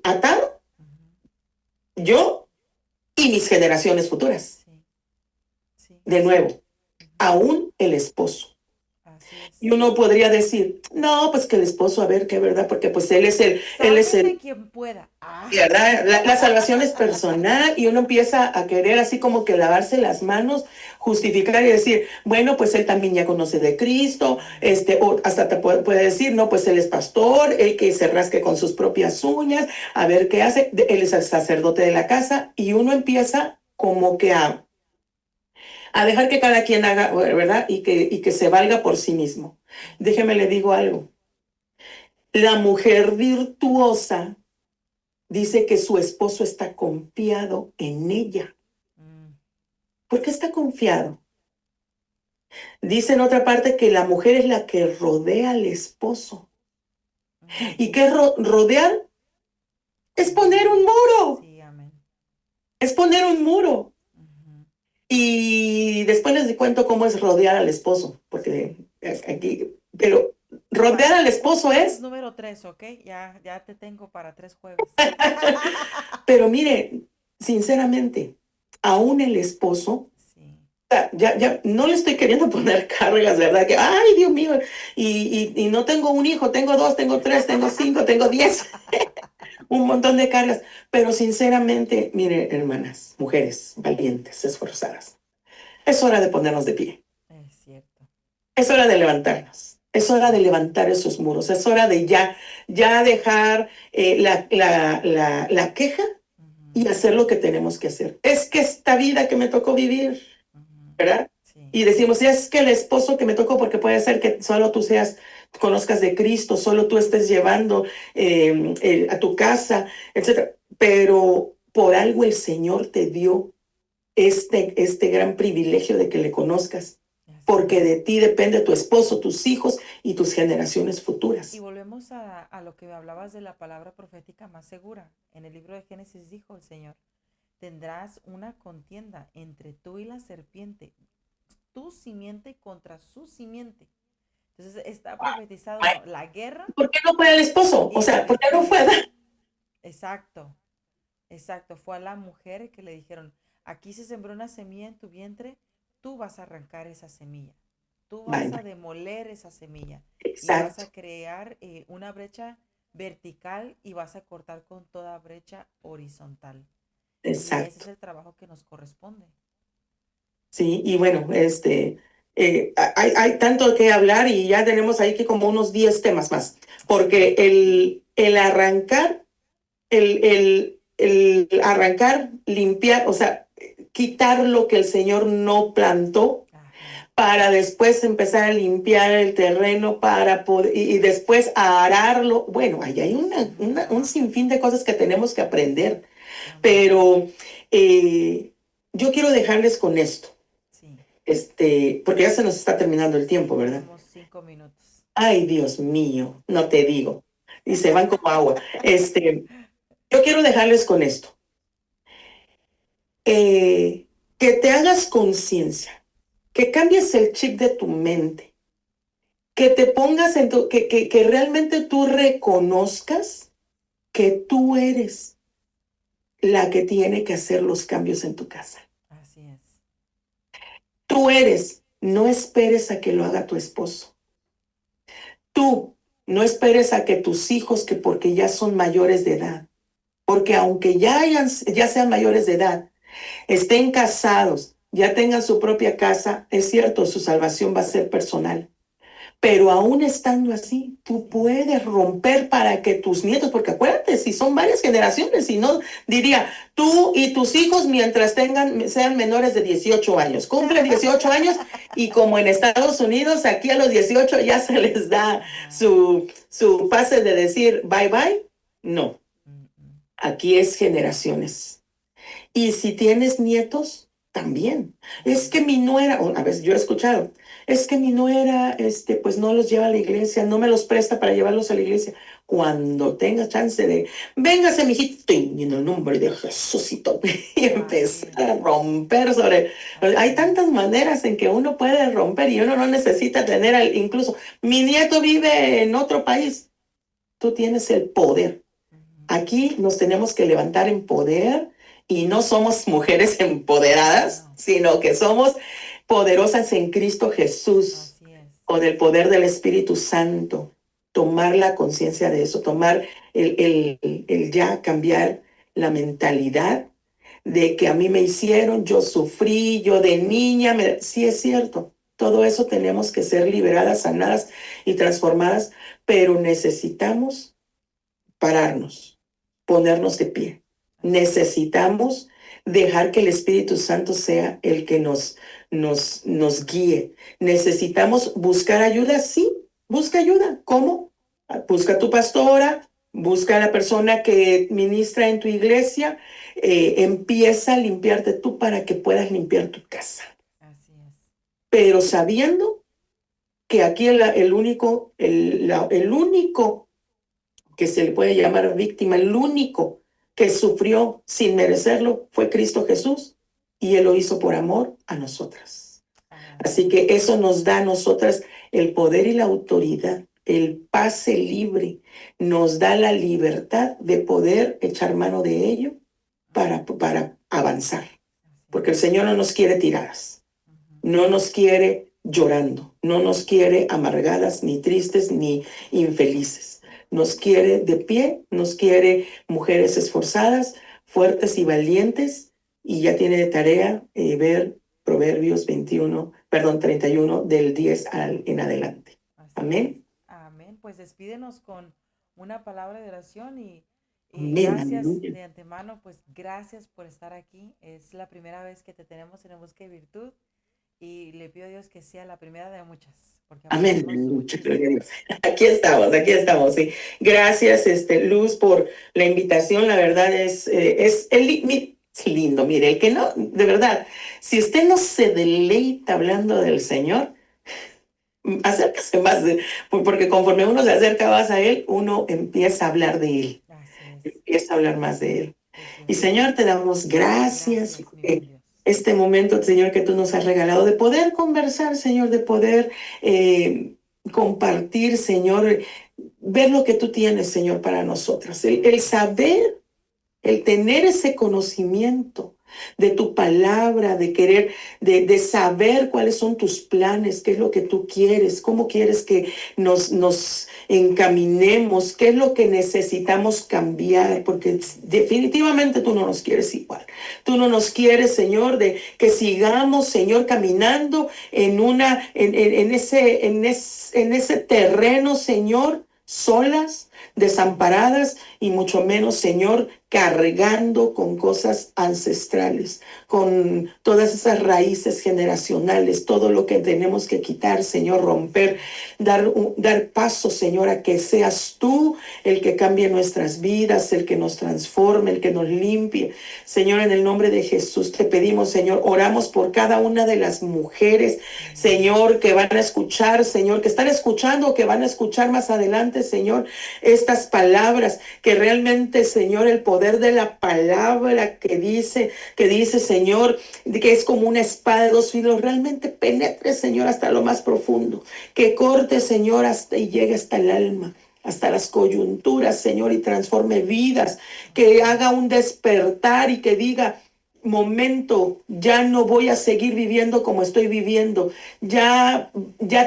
atado, ujú. yo y mis generaciones futuras, Sí, sí. de nuevo, Ujú. aún el esposo. Así es. Y uno podría decir, no, pues que el esposo, a ver qué verdad, porque pues él es el, Sálvese quien pueda. Ah. ¿verdad? La salvación es personal y uno empieza a querer así como que lavarse las manos, justificar y decir, bueno, pues él también ya conoce de Cristo, Ujú, o hasta te puede decir, no, pues él es pastor, él que se rasque con sus propias uñas, a ver qué hace, él es el sacerdote de la casa y uno empieza como que a dejar que cada quien haga, ¿verdad? Y que se valga por sí mismo. ujú. Déjeme le digo algo. La mujer virtuosa dice que su esposo está confiado en ella. Mm, ¿Por qué está confiado? Dice en otra parte que la mujer es la que rodea al esposo. ujú, ¿Y qué rodear? Es poner un ujú. muro. Sí, amén. Es poner un muro. Ujú. Y después les cuento cómo es rodear al esposo, porque aquí, pero rodear Para al un esposo jueves es, número 3, ¿ok? Ya, ya te tengo para 3 jueves. pero mire, sinceramente, aún el esposo Sí. ya no le estoy queriendo poner cargas, ¿verdad? Que, ay, Dios mío, y no tengo un hijo, tengo dos, tengo tres, tengo cinco, tengo 10, un montón de cargas. Pero sinceramente, mire, hermanas, mujeres valientes, esforzadas, es hora de ponernos de pie, Es cierto. es hora de levantarnos, es hora de levantar esos muros, es hora de ya dejar la queja Ujú, y hacer lo que tenemos que hacer. Es que esta vida que me tocó vivir, ujú. ¿verdad? Sí, Y decimos, "Sí, es que el esposo que me tocó, porque puede ser que solo tú conozcas de Cristo, solo tú estés llevando a tu casa, etcétera. Pero por algo el Señor te dio este gran privilegio de que le conozcas, así porque es. de ti depende tu esposo, tus hijos y tus generaciones Y futuras. volvemos a lo que me hablabas de la palabra profética más segura. En el libro de Génesis dijo el Señor, tendrás una contienda entre tú y la serpiente, tu simiente contra su simiente. Entonces está profetizado, Ay, no, la guerra ¿por qué no fue el esposo? O sea, ¿por qué entre no fue ellos. Adán? Exacto, exacto. Fue a la mujer que le dijeron, aquí se sembró una semilla en tu vientre, tú vas a arrancar esa semilla, tú vas a Vaya, demoler esa semilla y vas exacto, a crear una brecha vertical y vas a cortar con toda brecha horizontal. Y ese es exacto. el trabajo que nos corresponde. Sí, y bueno, Hay tanto que hablar y ya tenemos ahí que como unos 10 temas más, porque el arrancar, el arrancar, limpiar, o sea, quitar lo que el Señor no plantó Ajá. para después empezar a limpiar el terreno para poder, y después a ararlo. Bueno, ahí hay un sinfín de cosas que tenemos que aprender, Amén. pero yo quiero dejarles con esto. Sí. Porque ya se nos está terminando el tiempo, ¿verdad? Tenemos 5 minutos. Ay, Dios mío, no te digo. Y se van como agua. Yo quiero dejarles con esto. Que te hagas conciencia, que cambies el chip de tu mente, que te pongas en que realmente tú reconozcas que tú eres la que tiene que hacer los cambios en tu casa. Así es. Tú eres, no esperes a que lo haga tu esposo. Tú no esperes a que tus hijos, que porque ya son mayores de edad, porque aunque ya sean mayores de edad, estén casados, ya tengan su propia casa, es cierto, su salvación va a ser personal. Pero aún estando así, tú puedes romper para que tus nietos, porque acuérdate, si son varias generaciones, si no, diría, tú y tus hijos mientras sean menores de 18 años, cumplen 18 años y como en Estados Unidos, aquí a los 18 ya se les da su pase de decir bye bye, no, aquí es generaciones. Y si tienes nietos, también. Es que mi nuera, a veces yo he escuchado, es que mi nuera, pues no los lleva a la iglesia, no me los presta para llevarlos a la iglesia. Cuando tengas chance de, véngase, mijito, en el nombre de Jesucito, y empezar a romper sobre. Hay tantas maneras en que uno puede romper y uno no necesita tener, incluso, mi nieto vive en otro país. Tú tienes el poder. Aquí nos tenemos que levantar en poder. Y no somos mujeres empoderadas, sino que somos poderosas en Cristo Jesús, con el poder del Espíritu Santo. Tomar la conciencia de eso, tomar el ya cambiar la mentalidad de que a mí me hicieron, yo sufrí, yo de niña, sí es cierto. Todo eso tenemos que ser liberadas, sanadas y transformadas, pero necesitamos pararnos, ponernos de pie. Necesitamos dejar que el Espíritu Santo sea el que nos guíe. Necesitamos buscar ayuda, sí, busca ayuda. ¿Cómo? Busca a tu pastora, busca a la persona que ministra en tu iglesia, empieza a limpiarte tú para que puedas limpiar tu casa. Así es. Pero sabiendo que aquí el único que se le puede llamar víctima, el único que sufrió sin merecerlo fue Cristo Jesús, y Él lo hizo por amor a nosotras. Así que eso nos da a nosotras el poder y la autoridad, el pase libre, nos da la libertad de poder echar mano de ello para avanzar. Porque el Señor no nos quiere tiradas, no nos quiere llorando, no nos quiere amargadas, ni tristes, ni infelices. Nos quiere de pie, nos quiere mujeres esforzadas, fuertes y valientes, y ya tiene de tarea ver Proverbios 31 del 10 en adelante. Amén. Amén. Pues despídenos con una palabra de oración y Amén. gracias Aleluya. de antemano, pues gracias por estar aquí. Es la primera vez que te tenemos en Busca y Virtud y le pido a Dios que sea la primera de muchas. Porque Amén. mucho. Aquí estamos, sí. Gracias, Luz, por la invitación. La verdad es lindo. Mire, el que no, de verdad, si usted no se deleita hablando del Señor, acérquese más, porque conforme uno se acerca más a Él, uno empieza a hablar de Él. Empieza a hablar más de Él. Y Señor, te damos gracias. Este momento, Señor, que tú nos has regalado de poder conversar, Señor, de poder compartir, Señor, ver lo que tú tienes, Señor, para nosotras. El saber, el tener ese conocimiento de tu palabra, de querer, de saber cuáles son tus planes, qué es lo que tú quieres, cómo quieres que nos encaminemos, qué es lo que necesitamos cambiar, porque definitivamente tú no nos quieres igual. Tú no nos quieres, Señor, de que sigamos, Señor, caminando en ese terreno, Señor, solas, desamparadas y mucho menos, Señor, cargando con cosas ancestrales, con todas esas raíces generacionales, todo lo que tenemos que quitar, Señor, romper, dar paso, Señor, a que seas tú el que cambie nuestras vidas, el que nos transforme, el que nos limpie. Señor, en el nombre de Jesús te pedimos, Señor, oramos por cada una de las mujeres, Señor, que van a escuchar, Señor, que están escuchando, que van a escuchar más adelante, Señor, estas palabras, que realmente, Señor, el poder de la palabra que dice, Señor, que es como una espada de dos filos, realmente penetre, Señor, hasta lo más profundo, que corte, Señor, hasta y llegue hasta el alma, hasta las coyunturas, Señor, y transforme vidas, que haga un despertar y que diga: momento, ya no voy a seguir viviendo como estoy viviendo, ya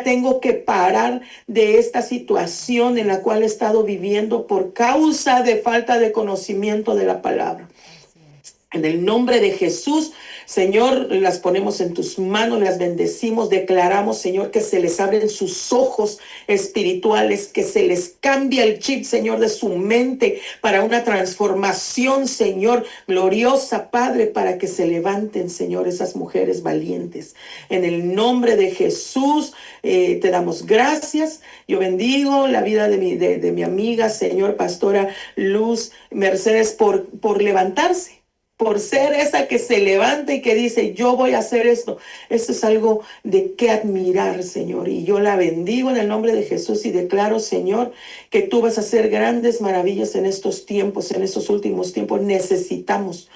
tengo que parar de esta situación en la cual he estado viviendo por causa de falta de conocimiento de la palabra. Así es. En el nombre de Jesús, Señor, las ponemos en tus manos, las bendecimos, declaramos, Señor, que se les abren sus ojos espirituales, que se les cambia el chip, Señor, de su mente para una transformación, Señor, gloriosa, Padre, para que se levanten, Señor, esas mujeres valientes. En el nombre de Jesús, te damos gracias. Yo bendigo la vida de mi amiga, Señor, Pastora Luz Mercedes, por levantarse, por ser esa que se levanta y que dice: yo voy a hacer esto. Esto es algo de qué admirar, Señor. Y yo la bendigo en el nombre de Jesús y declaro, Señor, que tú vas a hacer grandes maravillas en estos tiempos, en estos últimos tiempos. Necesitamos,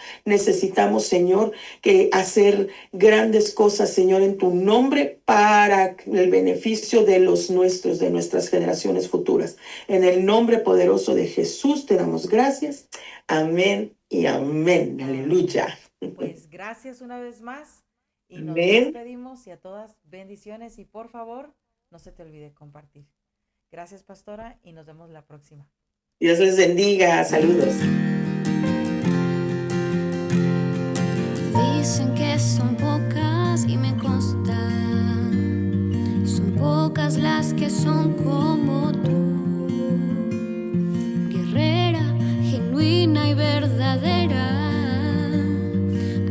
Señor, que hacer grandes cosas, Señor, en tu nombre para el beneficio de los nuestros, de nuestras generaciones futuras. En el nombre poderoso de Jesús te damos gracias. Amén y amén. Aleluya. Pues gracias una vez más y nos Amén. despedimos, y a todas bendiciones, y por favor no se te olvide compartir. Gracias, pastora, y nos vemos la próxima. Dios les bendiga. Saludos. Dicen que son pocas y me consta, son pocas las que son como tú, guerrera, genuina y verdadera,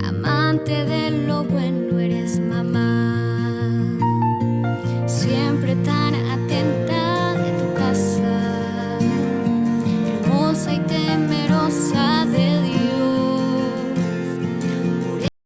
amante de lo bueno, eres mamá.